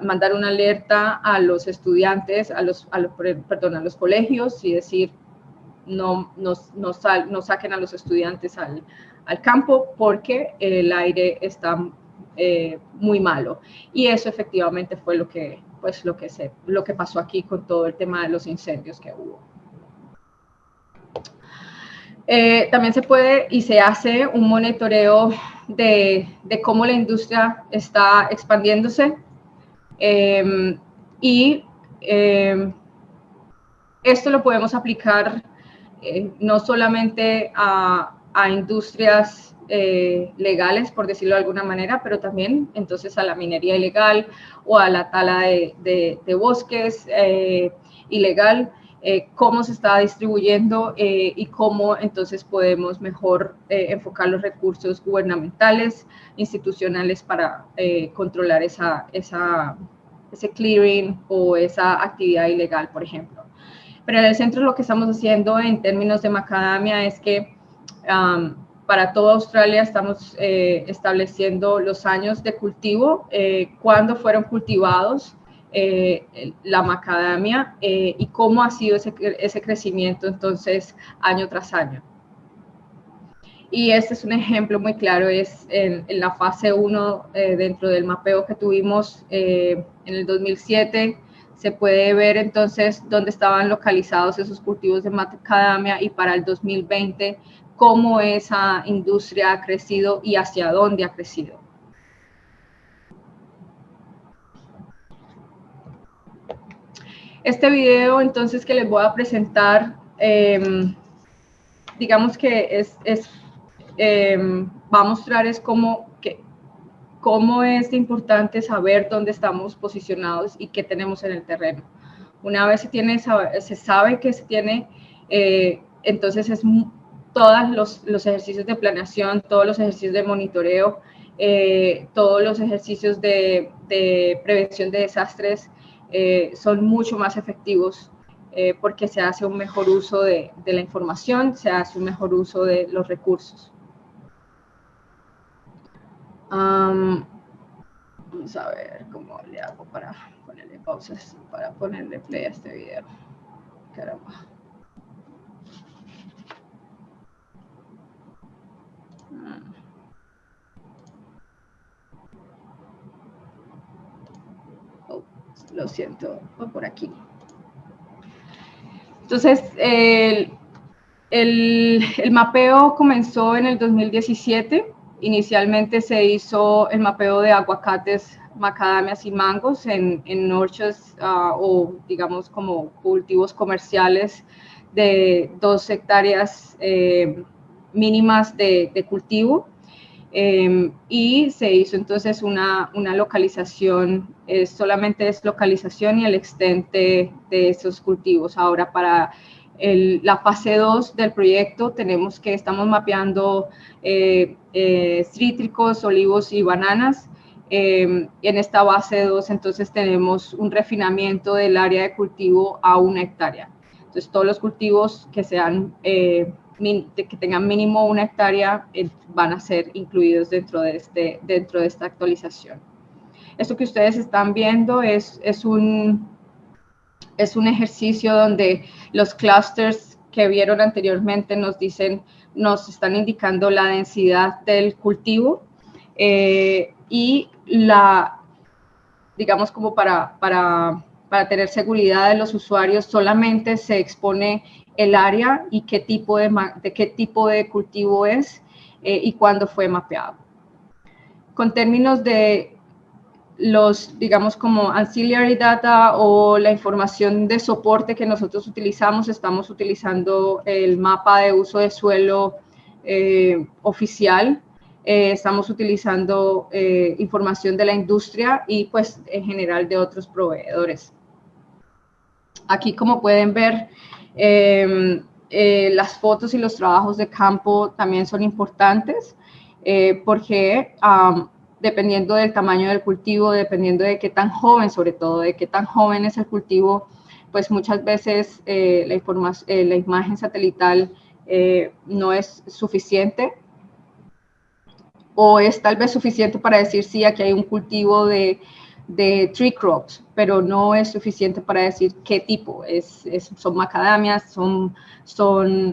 B: mandar una alerta a los estudiantes, a los colegios y decir no saquen a los estudiantes al campo porque el aire está muy malo. Y eso efectivamente fue lo que pasó aquí con todo el tema de los incendios que hubo. También se puede y se hace un monitoreo de cómo la industria está expandiéndose, esto lo podemos aplicar no solamente a industrias legales, por decirlo de alguna manera, pero también entonces a la minería ilegal o a la tala de bosques ilegal, cómo se está distribuyendo y cómo entonces podemos mejor enfocar los recursos gubernamentales, institucionales para controlar ese clearing o esa actividad ilegal, por ejemplo. Pero en el centro lo que estamos haciendo en términos de macadamia es que para toda Australia estamos estableciendo los años de cultivo, cuándo fueron cultivados la macadamia y cómo ha sido ese crecimiento entonces año tras año. Y este es un ejemplo muy claro, es en la fase 1 dentro del mapeo que tuvimos en el 2007, se puede ver entonces dónde estaban localizados esos cultivos de macadamia y para el 2020 cómo esa industria ha crecido y hacia dónde ha crecido. Este video entonces que les voy a presentar, digamos que va a mostrar es cómo es importante saber dónde estamos posicionados y qué tenemos en el terreno. Una vez se sabe que se tiene, entonces todos los ejercicios de planeación, todos los ejercicios de monitoreo, todos los ejercicios de prevención de desastres son mucho más efectivos porque se hace un mejor uso de la información, se hace un mejor uso de los recursos. Vamos a ver cómo le hago para ponerle pausas, para ponerle play a este video. Caramba. Oh, lo siento, por aquí. Entonces, el mapeo comenzó en el 2017. Inicialmente se hizo el mapeo de aguacates, macadamias y mangos en orchards o digamos como cultivos comerciales de 2 hectáreas mínimas de cultivo y se hizo entonces una localización, solamente es localización y el extente de esos cultivos. Ahora para la fase 2 del proyecto estamos mapeando cítricos, olivos y bananas. En esta base 2 entonces tenemos un refinamiento del área de cultivo a 1 hectárea. Entonces todos los cultivos que tengan mínimo 1 hectárea van a ser incluidos dentro de esta actualización. Esto que ustedes están viendo es un ejercicio donde los clusters que vieron anteriormente nos están indicando la densidad del cultivo y digamos como para tener seguridad de los usuarios, solamente se expone el área y qué tipo de cultivo es y cuándo fue mapeado. Con términos de digamos como ancillary data o la información de soporte que nosotros utilizamos, estamos utilizando el mapa de uso de suelo oficial, estamos utilizando información de la industria y pues en general de otros proveedores. Aquí como pueden ver, las fotos y los trabajos de campo también son importantes. porque dependiendo del tamaño del cultivo, dependiendo de qué tan joven, sobre todo de qué tan joven es el cultivo, pues muchas veces la imagen satelital no es suficiente, o es tal vez suficiente para decir sí, aquí hay un cultivo de tree crops, pero no es suficiente para decir qué tipo. Son macadamias, son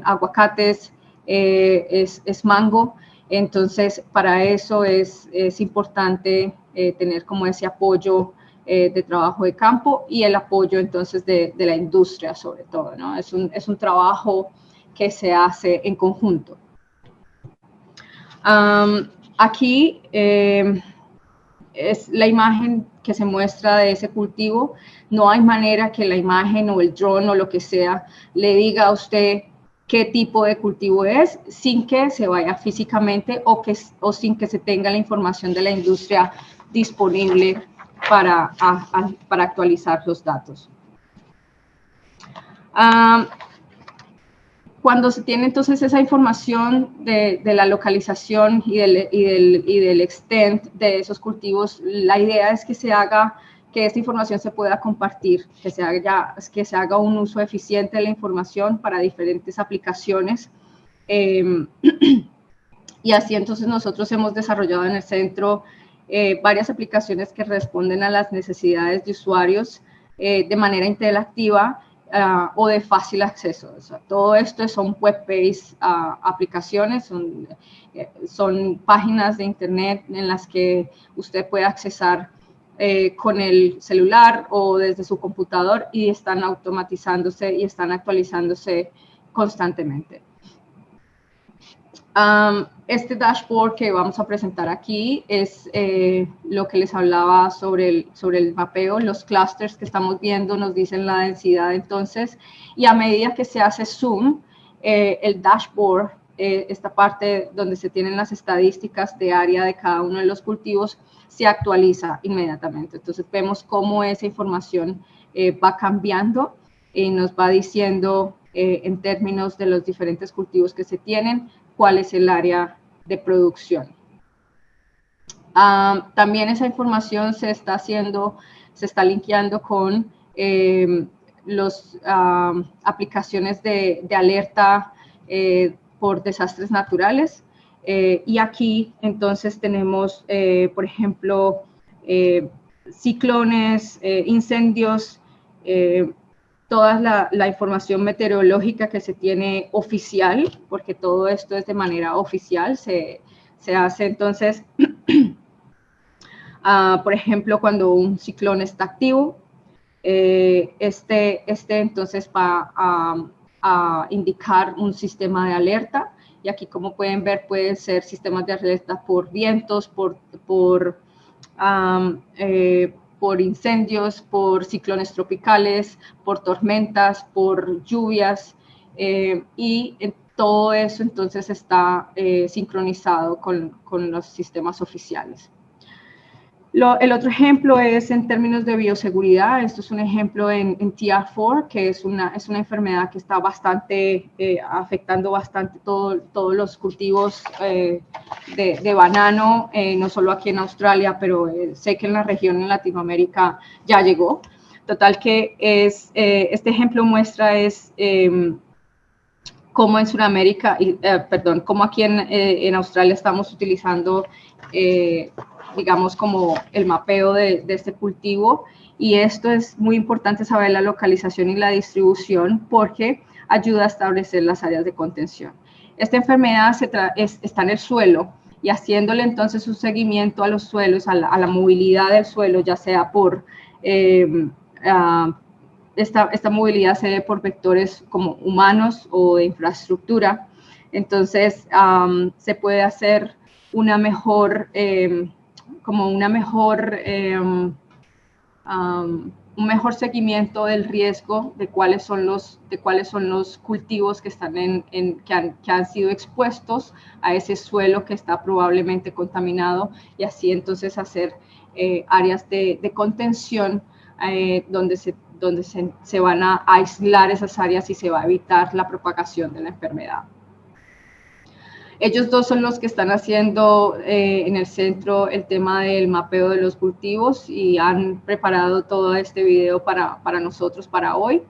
B: aguacates, es mango. Entonces, para eso es importante tener como ese apoyo de trabajo de campo y el apoyo entonces de la industria sobre todo, ¿no? Es un trabajo que se hace en conjunto. Aquí es la imagen que se muestra de ese cultivo. No hay manera que la imagen o el drone o lo que sea le diga a usted qué tipo de cultivo es sin que se vaya físicamente o sin que se tenga la información de la industria disponible para actualizar los datos. Cuando se tiene entonces esa información de la localización y del extent de esos cultivos, la idea es que esta información se pueda compartir, que se haga un uso eficiente de la información para diferentes aplicaciones. Y así entonces nosotros hemos desarrollado en el centro varias aplicaciones que responden a las necesidades de usuarios de manera interactiva, o de fácil acceso. O sea, todo esto son web-based aplicaciones, son páginas de internet en las que usted puede accesar con el celular o desde su computador y están automatizándose y están actualizándose constantemente. Este dashboard que vamos a presentar aquí es lo que les hablaba sobre el mapeo. Los clusters que estamos viendo nos dicen la densidad entonces, y a medida que se hace zoom, el dashboard, esta parte donde se tienen las estadísticas de área de cada uno de los cultivos, se actualiza inmediatamente. Entonces vemos cómo esa información va cambiando y nos va diciendo en términos de los diferentes cultivos que se tienen, cuál es el área de producción. También esa información se está linkeando con las aplicaciones de alerta por desastres naturales. Y aquí entonces tenemos, por ejemplo, ciclones, incendios, toda la información meteorológica que se tiene oficial, porque todo esto es de manera oficial, se hace entonces, por ejemplo, cuando un ciclón está activo, entonces va a indicar un sistema de alerta, y aquí como pueden ver pueden ser sistemas de alerta por vientos, por incendios, por ciclones tropicales, por tormentas, por lluvias, y todo eso entonces está sincronizado con los sistemas oficiales. El otro ejemplo es en términos de bioseguridad. Esto es un ejemplo en TR4, que es una enfermedad que está afectando bastante todos los cultivos de banano, no solo aquí en Australia, pero sé que en la región en Latinoamérica ya llegó. Total que este ejemplo muestra cómo en Sudamérica, cómo aquí en Australia estamos utilizando digamos, como el mapeo de este cultivo, y esto es muy importante saber la localización y la distribución porque ayuda a establecer las áreas de contención. Esta enfermedad está en el suelo, y haciéndole entonces un seguimiento a los suelos, a la movilidad del suelo, ya sea por esta movilidad se ve por vectores como humanos o de infraestructura. Entonces se puede hacer un mejor seguimiento del riesgo de cuáles son los cultivos que han sido expuestos a ese suelo que está probablemente contaminado, y así entonces hacer áreas de contención donde se van a aislar esas áreas y se va a evitar la propagación de la enfermedad. Ellos dos son los que están haciendo en el centro el tema del mapeo de los cultivos y han preparado todo este video para nosotros, para hoy.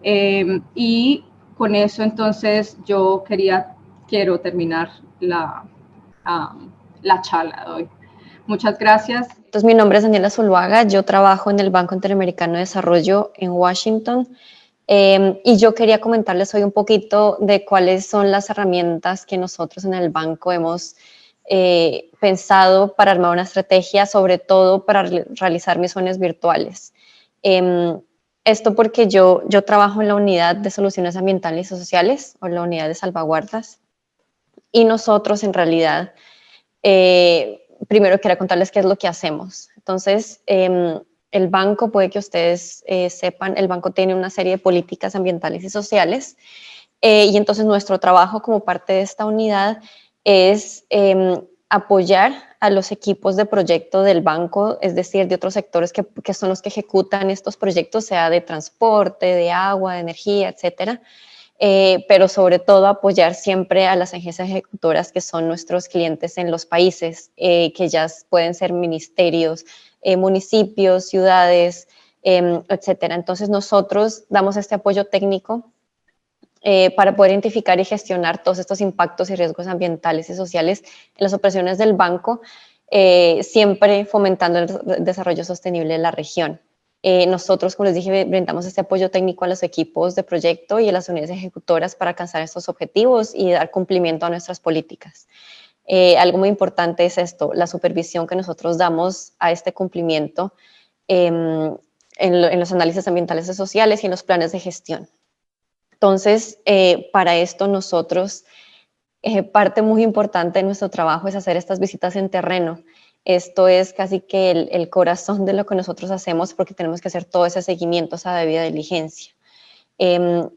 B: Y con eso entonces yo quiero terminar la charla de hoy. Muchas gracias.
C: Entonces, mi nombre es Daniela Zuluaga, yo trabajo en el Banco Interamericano de Desarrollo en Washington. Y yo quería comentarles hoy un poquito de cuáles son las herramientas que nosotros en el banco hemos pensado para armar una estrategia, sobre todo para realizar misiones virtuales. Esto porque yo trabajo en la unidad de soluciones ambientales y sociales, o la unidad de salvaguardas, y nosotros en realidad, primero quería contarles qué es lo que hacemos. Entonces, el banco, puede que ustedes sepan, el banco tiene una serie de políticas ambientales y sociales, y entonces nuestro trabajo como parte de esta unidad es apoyar a los equipos de proyecto del banco, es decir, de otros sectores que son los que ejecutan estos proyectos, sea de transporte, de agua, de energía, etcétera, pero sobre todo apoyar siempre a las agencias ejecutoras que son nuestros clientes en los países, que ya pueden ser ministerios, municipios, ciudades, etcétera. Entonces nosotros damos este apoyo técnico para poder identificar y gestionar todos estos impactos y riesgos ambientales y sociales en las operaciones del banco, siempre fomentando el desarrollo sostenible de la región. Nosotros, como les dije, brindamos este apoyo técnico a los equipos de proyecto y a las unidades ejecutoras para alcanzar estos objetivos y dar cumplimiento a nuestras políticas. Algo muy importante es esto, la supervisión que nosotros damos a este cumplimiento en los análisis ambientales y sociales y en los planes de gestión. Entonces, para esto nosotros, parte muy importante de nuestro trabajo es hacer estas visitas en terreno. Esto es casi que el corazón de lo que nosotros hacemos, porque tenemos que hacer todo ese seguimiento, esa debida diligencia. Yo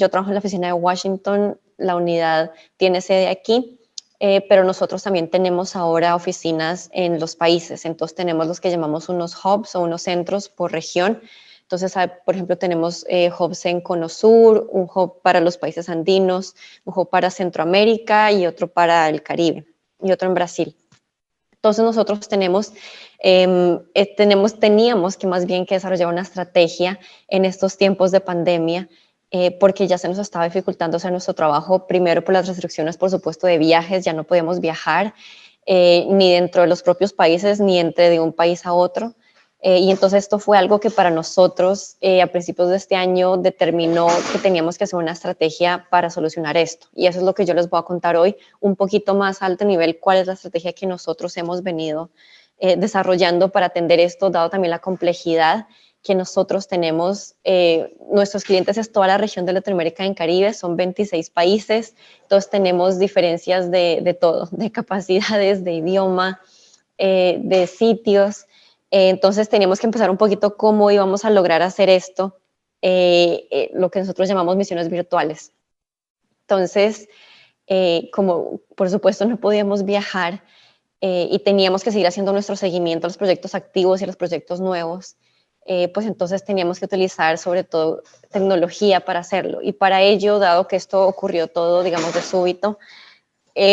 C: trabajo en la oficina de Washington, la unidad tiene sede aquí, pero nosotros también tenemos ahora oficinas en los países. Entonces tenemos los que llamamos unos hubs o unos centros por región. Entonces, por ejemplo, tenemos hubs en Cono Sur, un hub para los países andinos, un hub para Centroamérica y otro para el Caribe y otro en Brasil. Entonces nosotros teníamos que más bien que desarrollar una estrategia en estos tiempos de pandemia, porque ya se nos estaba dificultando hacer nuestro trabajo, primero por las restricciones, por supuesto, de viajes, ya no podíamos viajar ni dentro de los propios países, ni entre de un país a otro. Y entonces esto fue algo que para nosotros a principios de este año determinó que teníamos que hacer una estrategia para solucionar esto. Y eso es lo que yo les voy a contar hoy, un poquito más a alto nivel, cuál es la estrategia que nosotros hemos venido desarrollando para atender esto, dado también la complejidad que nosotros tenemos. Nuestros clientes es toda la región de Latinoamérica y en Caribe, son 26 países, entonces tenemos diferencias de todo, de capacidades, de idioma, de sitios. Entonces teníamos que empezar un poquito cómo íbamos a lograr hacer esto, lo que nosotros llamamos misiones virtuales. Entonces, como por supuesto no podíamos viajar y teníamos que seguir haciendo nuestro seguimiento a los proyectos activos y a los proyectos nuevos, pues entonces teníamos que utilizar sobre todo tecnología para hacerlo. Y para ello, dado que esto ocurrió todo, digamos, de súbito,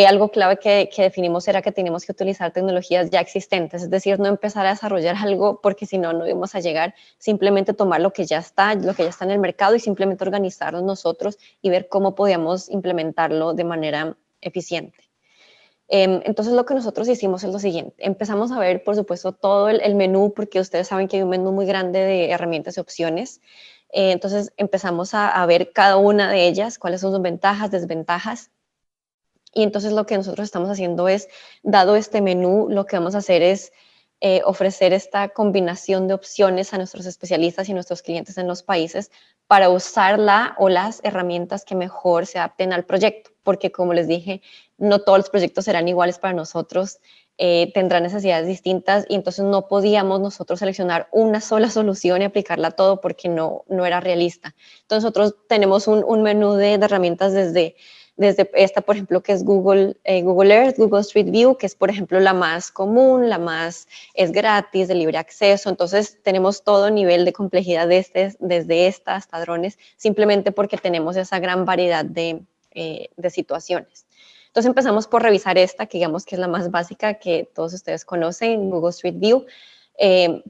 C: algo clave que definimos era que teníamos que utilizar tecnologías ya existentes, es decir, no empezar a desarrollar algo porque si no, no íbamos a llegar, simplemente tomar lo que ya está en el mercado y simplemente organizarnos nosotros y ver cómo podíamos implementarlo de manera eficiente. Entonces lo que nosotros hicimos es lo siguiente, empezamos a ver, por supuesto, todo el menú, porque ustedes saben que hay un menú muy grande de herramientas y opciones. Entonces empezamos a ver cada una de ellas, cuáles son sus ventajas, desventajas. Y entonces lo que nosotros estamos haciendo es, dado este menú, lo que vamos a hacer es ofrecer esta combinación de opciones a nuestros especialistas y nuestros clientes en los países para usar las herramientas que mejor se adapten al proyecto, porque como les dije, no todos los proyectos serán iguales para nosotros, tendrán necesidades distintas y entonces no podíamos nosotros seleccionar una sola solución y aplicarla a todo porque no era realista. Entonces nosotros tenemos un menú de herramientas desde esta, por ejemplo, que es Google Earth, Google Street View, que es, por ejemplo, la más común, es gratis, de libre acceso. Entonces, tenemos todo nivel de complejidad desde esta hasta drones, simplemente porque tenemos esa gran variedad de situaciones. Entonces empezamos por revisar esta, que digamos que es la más básica que todos ustedes conocen, Google Street View.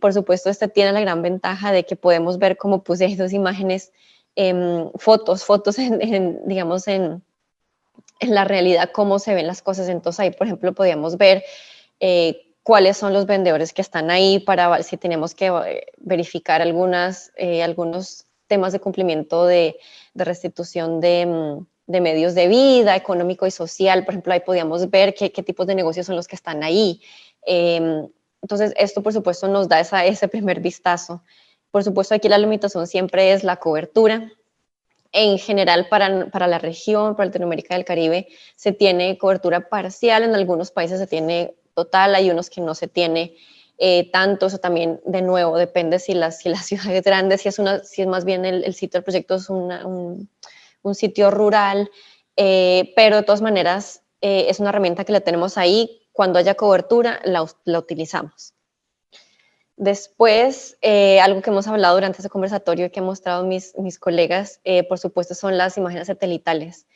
C: Por supuesto, esta tiene la gran ventaja de que podemos ver, como puse ahí dos imágenes, fotos digamos, en la realidad, cómo se ven las cosas. Entonces ahí, por ejemplo, podíamos ver cuáles son los vendedores que están ahí para ver si tenemos que verificar algunos temas de cumplimiento de restitución de medios de vida, económico y social. Por ejemplo, ahí podíamos ver qué tipos de negocios son los que están ahí. Entonces, esto, por supuesto, nos da ese primer vistazo. Por supuesto, aquí la limitación siempre es la cobertura. En general, para la región, para Latinoamérica y el Caribe, se tiene cobertura parcial. En algunos países se tiene total, hay unos que no se tiene tanto. Eso también, de nuevo, depende si la ciudad es grande, si es más bien el sitio del proyecto es un sitio rural, pero de todas maneras es una herramienta que la tenemos ahí. Cuando haya cobertura, la utilizamos. Después, algo que hemos hablado durante este conversatorio y que han mostrado mis colegas, por supuesto, son las imágenes satelitales.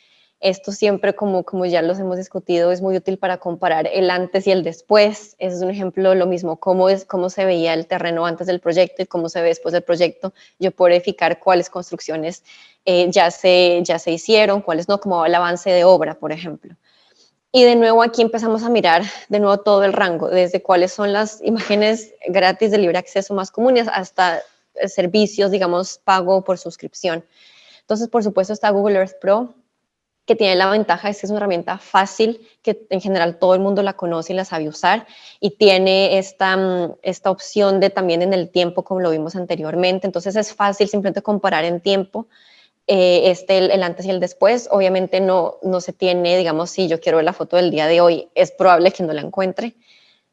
C: Esto siempre, como ya los hemos discutido, es muy útil para comparar el antes y el después. Ese es un ejemplo, lo mismo, cómo se veía el terreno antes del proyecto y cómo se ve después del proyecto. Yo puedo verificar cuáles construcciones ya se hicieron, cuáles no, cómo va el avance de obra, por ejemplo. Y de nuevo aquí empezamos a mirar de nuevo todo el rango, desde cuáles son las imágenes gratis de libre acceso más comunes hasta servicios, digamos, pago por suscripción. Entonces, por supuesto, está Google Earth Pro, que tiene la ventaja de que es una herramienta fácil, que en general todo el mundo la conoce y la sabe usar, y tiene esta opción de también en el tiempo, como lo vimos anteriormente. Entonces es fácil simplemente comparar en tiempo el antes y el después. Obviamente no se tiene, digamos, si yo quiero ver la foto del día de hoy, es probable que no la encuentre,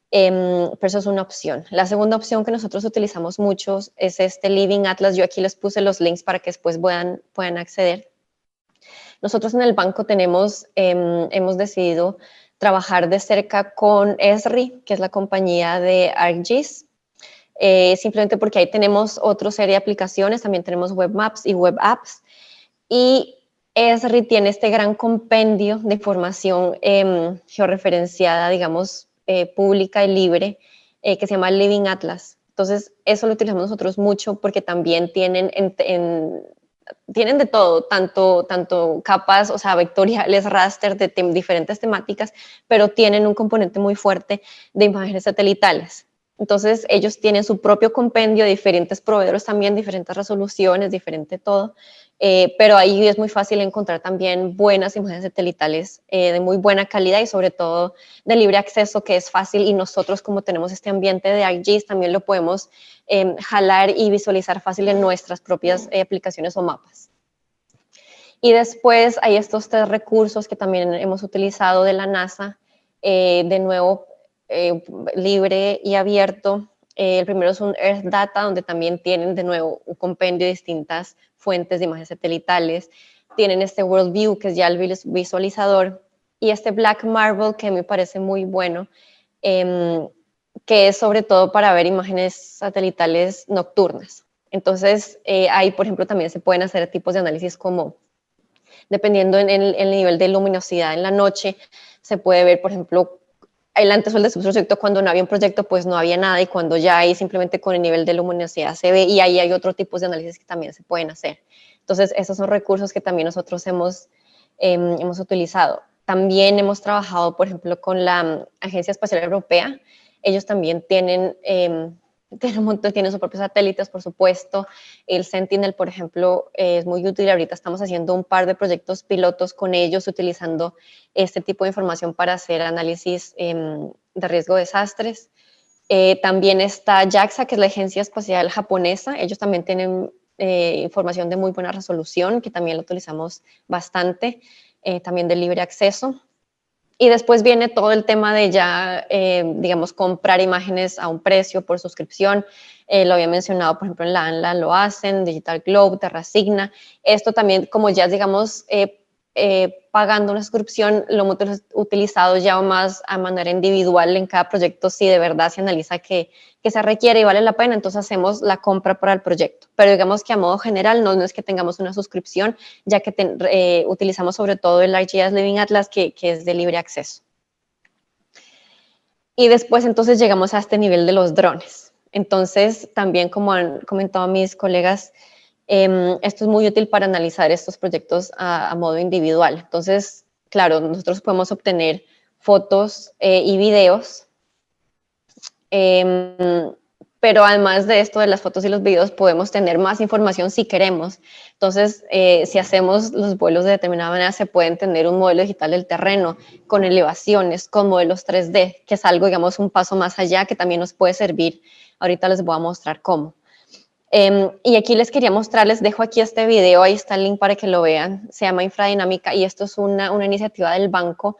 C: pero eso es una opción. La segunda opción que nosotros utilizamos mucho es este Living Atlas. Yo aquí les puse los links para que después puedan acceder. Nosotros en el banco hemos decidido trabajar de cerca con Esri, que es la compañía de ArcGIS, simplemente porque ahí tenemos otra serie de aplicaciones, también tenemos web maps y web apps, y Esri tiene este gran compendio de información georreferenciada, digamos, pública y libre, que se llama Living Atlas. Entonces, eso lo utilizamos nosotros mucho porque también tienen de todo, tanto capas, o sea, vectoriales, raster de diferentes temáticas, pero tienen un componente muy fuerte de imágenes satelitales. Entonces, ellos tienen su propio compendio de diferentes proveedores también, diferentes resoluciones, diferente todo, pero ahí es muy fácil encontrar también buenas imágenes satelitales de muy buena calidad y sobre todo de libre acceso, que es fácil, y nosotros, como tenemos este ambiente de ArcGIS, también lo podemos jalar y visualizar fácil en nuestras propias aplicaciones o mapas. Y después hay estos 3 recursos que también hemos utilizado de la NASA, de nuevo, libre y abierto. El primero es un Earth Data, donde también tienen de nuevo un compendio de distintas fuentes de imágenes satelitales. Tienen este World View, que es ya el visualizador, y este Black Marble, que me parece muy bueno, que es sobre todo para ver imágenes satelitales nocturnas. Entonces, ahí, por ejemplo, también se pueden hacer tipos de análisis como, dependiendo en el nivel de luminosidad en la noche, se puede ver, por ejemplo, el antes o el después del proyecto. Cuando no había un proyecto, pues no había nada, y cuando ya hay, simplemente con el nivel de luminosidad se ve, y ahí hay otro tipo de análisis que también se pueden hacer. Entonces, esos son recursos que también nosotros hemos utilizado. También hemos trabajado, por ejemplo, con la Agencia Espacial Europea. Ellos también tienen sus propios satélites, por supuesto. El Sentinel, por ejemplo, es muy útil. Ahorita estamos haciendo un par de proyectos pilotos con ellos, utilizando este tipo de información para hacer análisis de riesgo de desastres. También está JAXA, que es la Agencia Espacial Japonesa. Ellos también tienen información de muy buena resolución, que también la utilizamos bastante, también de libre acceso. Y después viene todo el tema de ya, digamos, comprar imágenes a un precio por suscripción. Lo había mencionado, por ejemplo, en la ANLA lo hacen, Digital Globe, Terrasigna. Esto también, como ya, digamos, pagando una suscripción, lo hemos utilizado ya más a manera individual en cada proyecto, si de verdad se analiza que se requiere y vale la pena, entonces hacemos la compra para el proyecto. Pero digamos que a modo general no es que tengamos una suscripción, ya que utilizamos sobre todo el ArcGIS Living Atlas, que es de libre acceso. Y después entonces llegamos a este nivel de los drones. Entonces también, como han comentado mis colegas, esto es muy útil para analizar estos proyectos a modo individual. Entonces, claro, nosotros podemos obtener fotos y videos, pero además de esto, de las fotos y los videos, podemos tener más información si queremos. Entonces, si hacemos los vuelos de determinada manera, se puede tener un modelo digital del terreno, con elevaciones, con modelos 3D, que es algo, digamos, un paso más allá, que también nos puede servir. Ahorita les voy a mostrar cómo. Y aquí les quería mostrar, les dejo aquí este video, ahí está el link para que lo vean, se llama Infradinámica, y esto es una iniciativa del banco,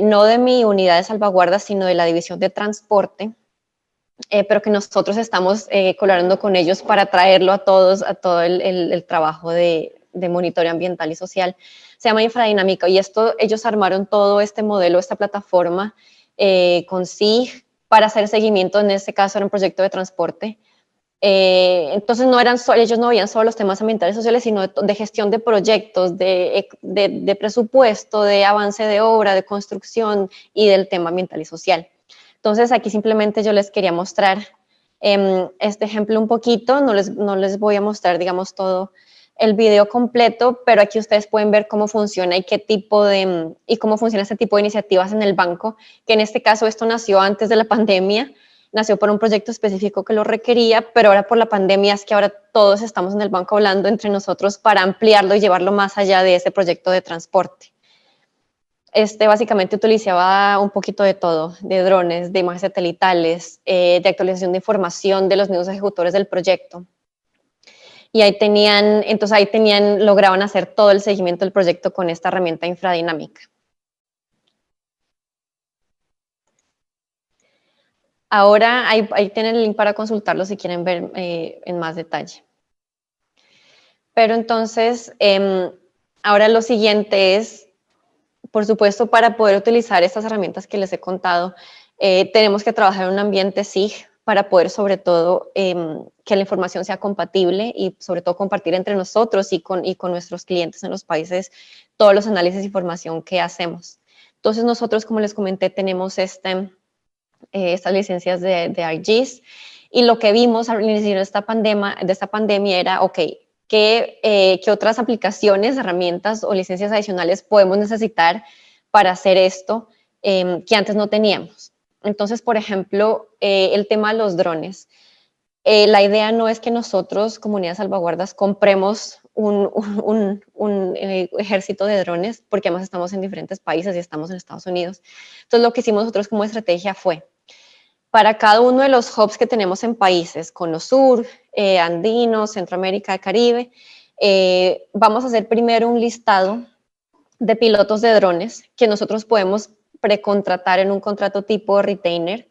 C: no de mi unidad de salvaguarda, sino de la división de transporte, pero que nosotros estamos colaborando con ellos para traerlo a todos, a todo el trabajo de monitoreo ambiental y social. Se llama Infradinámica, y ellos armaron todo este modelo, esta plataforma con SIG para hacer seguimiento. En este caso era un proyecto de transporte. Entonces ellos no veían solo los temas ambientales y sociales, sino de gestión de proyectos, de presupuesto, de avance de obra, de construcción y del tema ambiental y social. Entonces aquí simplemente yo les quería mostrar este ejemplo un poquito, no les voy a mostrar, digamos, todo el video completo, pero aquí ustedes pueden ver cómo funciona y cómo funciona este tipo de iniciativas en el banco, que en este caso esto nació antes de la pandemia, nació por un proyecto específico que lo requería, pero ahora por la pandemia es que ahora todos estamos en el banco hablando entre nosotros para ampliarlo y llevarlo más allá de ese proyecto de transporte. Básicamente utilizaba un poquito de todo, de drones, de imágenes satelitales, de actualización de información de los mismos ejecutores del proyecto. Y lograban hacer todo el seguimiento del proyecto con esta herramienta infradinámica. Ahora ahí tienen el link para consultarlo si quieren ver en más detalle. Pero entonces, ahora lo siguiente es, por supuesto, para poder utilizar estas herramientas que les he contado, tenemos que trabajar en un ambiente SIG para poder, sobre todo, que la información sea compatible y, sobre todo, compartir entre nosotros y con nuestros clientes en los países todos los análisis de información que hacemos. Entonces, nosotros, como les comenté, tenemos estas licencias de ArcGIS, y lo que vimos al inicio de esta pandemia era, ok, ¿qué otras aplicaciones, herramientas o licencias adicionales podemos necesitar para hacer esto que antes no teníamos? Entonces, por ejemplo, el tema de los drones. La idea no es que nosotros, comunidades salvaguardas, compremos un ejército de drones, porque además estamos en diferentes países y estamos en Estados Unidos. Entonces, lo que hicimos nosotros como estrategia fue, para cada uno de los hubs que tenemos en países, Cono Sur, Andino, Centroamérica, Caribe, vamos a hacer primero un listado de pilotos de drones que nosotros podemos precontratar en un contrato tipo retainer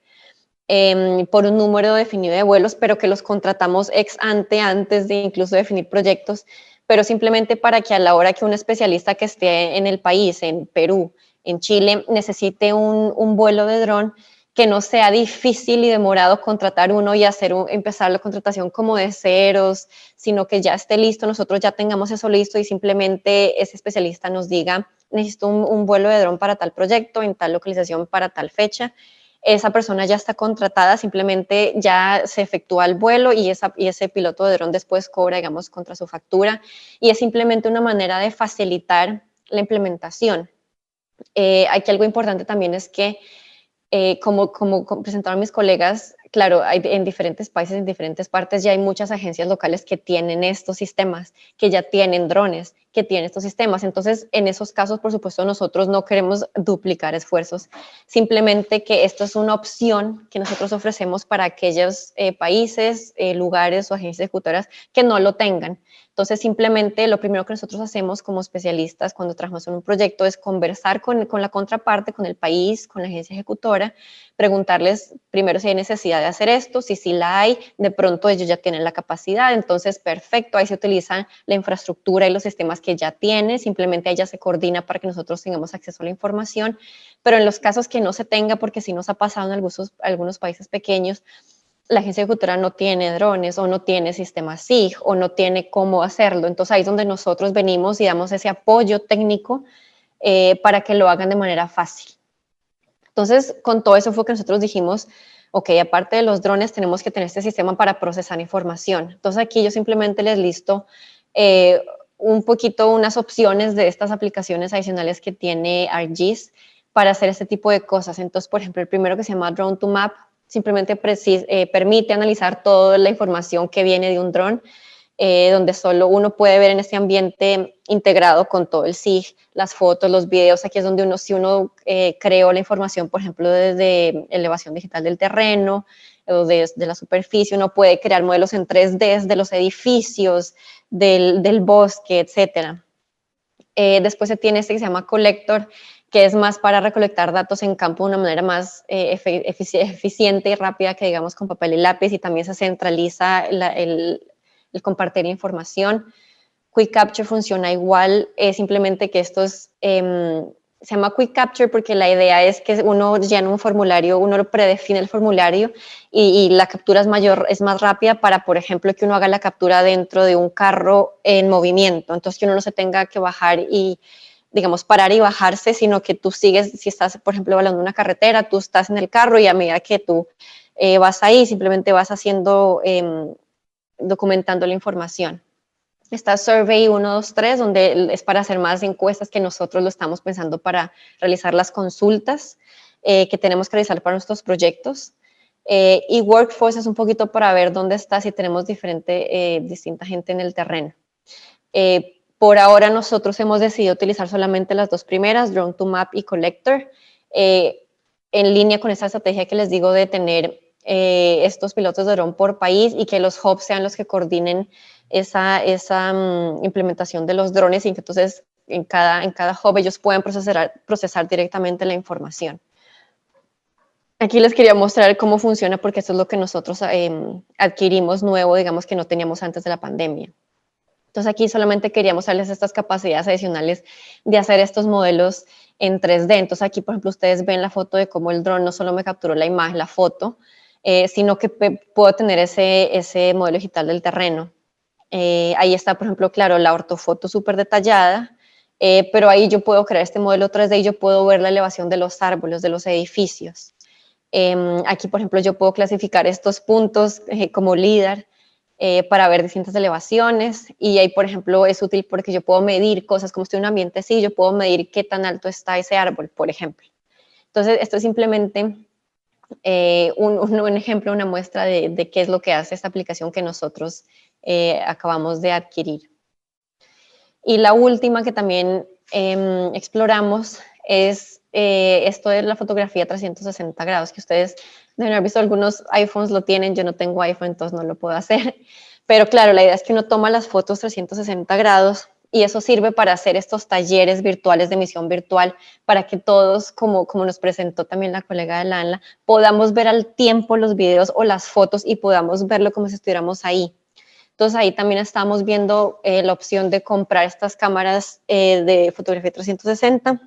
C: por un número definido de vuelos, pero que los contratamos ex ante antes de incluso definir proyectos, pero simplemente para que a la hora que un especialista que esté en el país, en Perú, en Chile, necesite un vuelo de dron, que no sea difícil y demorado contratar uno y empezar la contratación como de ceros, sino que ya esté listo, nosotros ya tengamos eso listo y simplemente ese especialista nos diga, necesito un vuelo de dron para tal proyecto, en tal localización, para tal fecha. Esa persona ya está contratada, simplemente ya se efectúa el vuelo y ese piloto de dron después cobra, digamos, contra su factura, y es simplemente una manera de facilitar la implementación. Aquí algo importante también es que como presentaron mis colegas, claro, en diferentes países, en diferentes partes, ya hay muchas agencias locales que tienen estos sistemas, que ya tienen drones, que tienen estos sistemas. Entonces, en esos casos, por supuesto, nosotros no queremos duplicar esfuerzos, simplemente que esto es una opción que nosotros ofrecemos para aquellos países, lugares o agencias ejecutoras que no lo tengan. Entonces, simplemente lo primero que nosotros hacemos como especialistas cuando trabajamos en un proyecto es conversar con la contraparte, con el país, con la agencia ejecutora, preguntarles primero si hay necesidad de hacer esto, si sí la hay, de pronto ellos ya tienen la capacidad, entonces perfecto, ahí se utiliza la infraestructura y los sistemas que ya tiene, simplemente ahí ya se coordina para que nosotros tengamos acceso a la información, pero en los casos que no se tenga, porque sí nos ha pasado en algunos países pequeños, la agencia ejecutora no tiene drones o no tiene sistema SIG o no tiene cómo hacerlo. Entonces ahí es donde nosotros venimos y damos ese apoyo técnico para que lo hagan de manera fácil. Entonces, con todo eso fue que nosotros dijimos, ok, aparte de los drones tenemos que tener este sistema para procesar información. Entonces aquí yo simplemente les listo un poquito unas opciones de estas aplicaciones adicionales que tiene ArcGIS para hacer este tipo de cosas. Entonces, por ejemplo, el primero que se llama Drone to Map, simplemente permite analizar toda la información que viene de un dron, donde solo uno puede ver en este ambiente integrado con todo el SIG, las fotos, los videos. Aquí es donde si uno creó la información, por ejemplo, desde elevación digital del terreno o de la superficie, uno puede crear modelos en 3D de los edificios, del bosque, etcétera. Después se tiene este que se llama Collector, que es más para recolectar datos en campo de una manera más eficiente y rápida que digamos con papel y lápiz, y también se centraliza el compartir información. Quick Capture funciona igual, simplemente que estos se llama Quick Capture porque la idea es que uno llena un formulario, uno predefine el formulario y la captura es más rápida para, por ejemplo, que uno haga la captura dentro de un carro en movimiento, entonces que uno no se tenga que bajar y, digamos, parar y bajarse, sino que tú sigues, si estás, por ejemplo, evaluando una carretera, tú estás en el carro y a medida que tú vas ahí, simplemente vas haciendo, documentando la información. Está Survey 123, donde es para hacer más encuestas que nosotros lo estamos pensando para realizar las consultas que tenemos que realizar para nuestros proyectos. Y Workforce es un poquito para ver dónde está, si tenemos distinta gente en el terreno. Por ahora nosotros hemos decidido utilizar solamente las dos primeras, Drone to Map y Collector, en línea con esa estrategia que les digo de tener estos pilotos de dron por país y que los hubs sean los que coordinen esa implementación de los drones y que entonces en cada hub ellos puedan procesar directamente la información. Aquí les quería mostrar cómo funciona porque esto es lo que nosotros adquirimos nuevo, digamos que no teníamos antes de la pandemia. Entonces aquí solamente quería mostrarles estas capacidades adicionales de hacer estos modelos en 3D. Entonces aquí, por ejemplo, ustedes ven la foto de cómo el dron no solo me capturó la imagen, la foto, sino que puedo tener ese modelo digital del terreno. Ahí está, por ejemplo, claro, la ortofoto súper detallada, pero ahí yo puedo crear este modelo 3D y yo puedo ver la elevación de los árboles, de los edificios. Aquí, por ejemplo, yo puedo clasificar estos puntos como LIDAR para ver distintas elevaciones y ahí, por ejemplo, es útil porque yo puedo medir cosas como estoy en un ambiente así, yo puedo medir qué tan alto está ese árbol, por ejemplo. Entonces, esto es simplemente un ejemplo, una muestra de qué es lo que hace esta aplicación que nosotros acabamos de adquirir. Y la última que también exploramos es esto de la fotografía 360 grados, que ustedes deben haber visto, algunos iPhones lo tienen, yo no tengo iPhone, entonces no lo puedo hacer. Pero claro, la idea es que uno toma las fotos 360 grados y eso sirve para hacer estos talleres virtuales de emisión virtual para que todos, como nos presentó también la colega de Lanla, podamos ver al tiempo los videos o las fotos y podamos verlo como si estuviéramos ahí. Entonces ahí también estamos viendo la opción de comprar estas cámaras de fotografía 360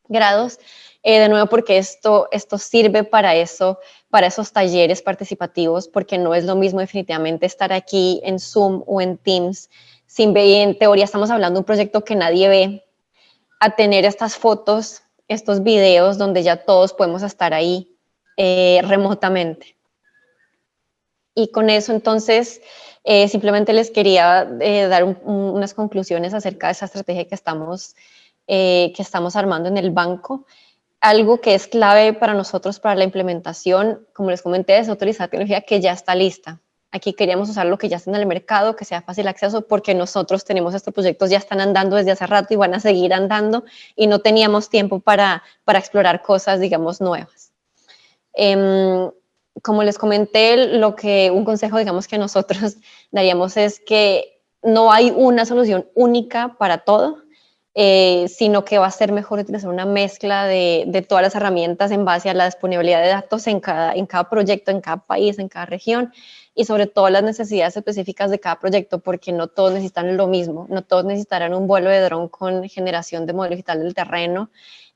C: grados, de nuevo porque esto sirve para eso, para esos talleres participativos, porque no es lo mismo definitivamente estar aquí en Zoom o en Teams, sin ver, en teoría estamos hablando de un proyecto que nadie ve, a tener estas fotos, estos videos donde ya todos podemos estar ahí remotamente. Y con eso entonces simplemente les quería dar unas conclusiones acerca de esa estrategia que estamos armando en el banco. Algo que es clave para nosotros para la implementación, como les comenté, es utilizar tecnología que ya está lista. Aquí queríamos usar lo que ya está en el mercado, que sea fácil acceso, porque nosotros tenemos estos proyectos, ya están andando desde hace rato y van a seguir andando y no teníamos tiempo para explorar cosas, digamos, nuevas. Como les comenté, un consejo, digamos, que nosotros daríamos es que no hay una solución única para todo, sino que va a ser mejor utilizar una mezcla de todas las herramientas en base a la disponibilidad de datos en cada proyecto, en cada país, en cada región, y sobre todo las necesidades específicas de cada proyecto, porque no todos necesitan lo mismo, no todos necesitarán un vuelo de dron con generación de modelo digital del terreno,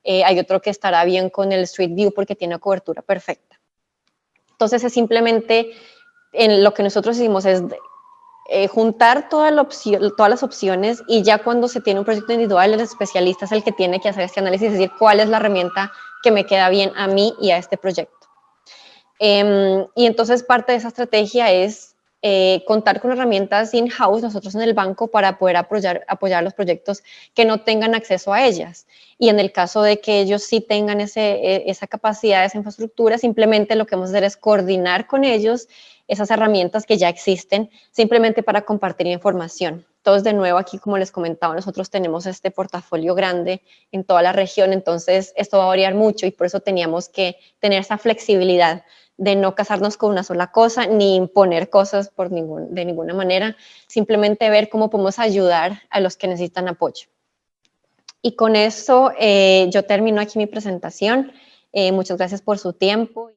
C: hay otro que estará bien con el Street View porque tiene cobertura perfecta. Entonces es simplemente, en lo que nosotros hicimos es juntar todas las opciones, y ya cuando se tiene un proyecto individual, el especialista es el que tiene que hacer este análisis, es decir, cuál es la herramienta que me queda bien a mí y a este proyecto. Y entonces parte de esa estrategia es contar con herramientas in-house nosotros en el banco para poder apoyar los proyectos que no tengan acceso a ellas. Y en el caso de que ellos sí tengan esa capacidad, esa infraestructura, simplemente lo que vamos a hacer es coordinar con ellos esas herramientas que ya existen, simplemente para compartir información. Entonces, de nuevo, aquí, como les comentaba, nosotros tenemos este portafolio grande en toda la región, entonces esto va a variar mucho, y por eso teníamos que tener esa flexibilidad de no casarnos con una sola cosa, ni imponer cosas de ninguna manera, simplemente ver cómo podemos ayudar a los que necesitan apoyo. Y con eso yo termino aquí mi presentación. Muchas gracias por su tiempo.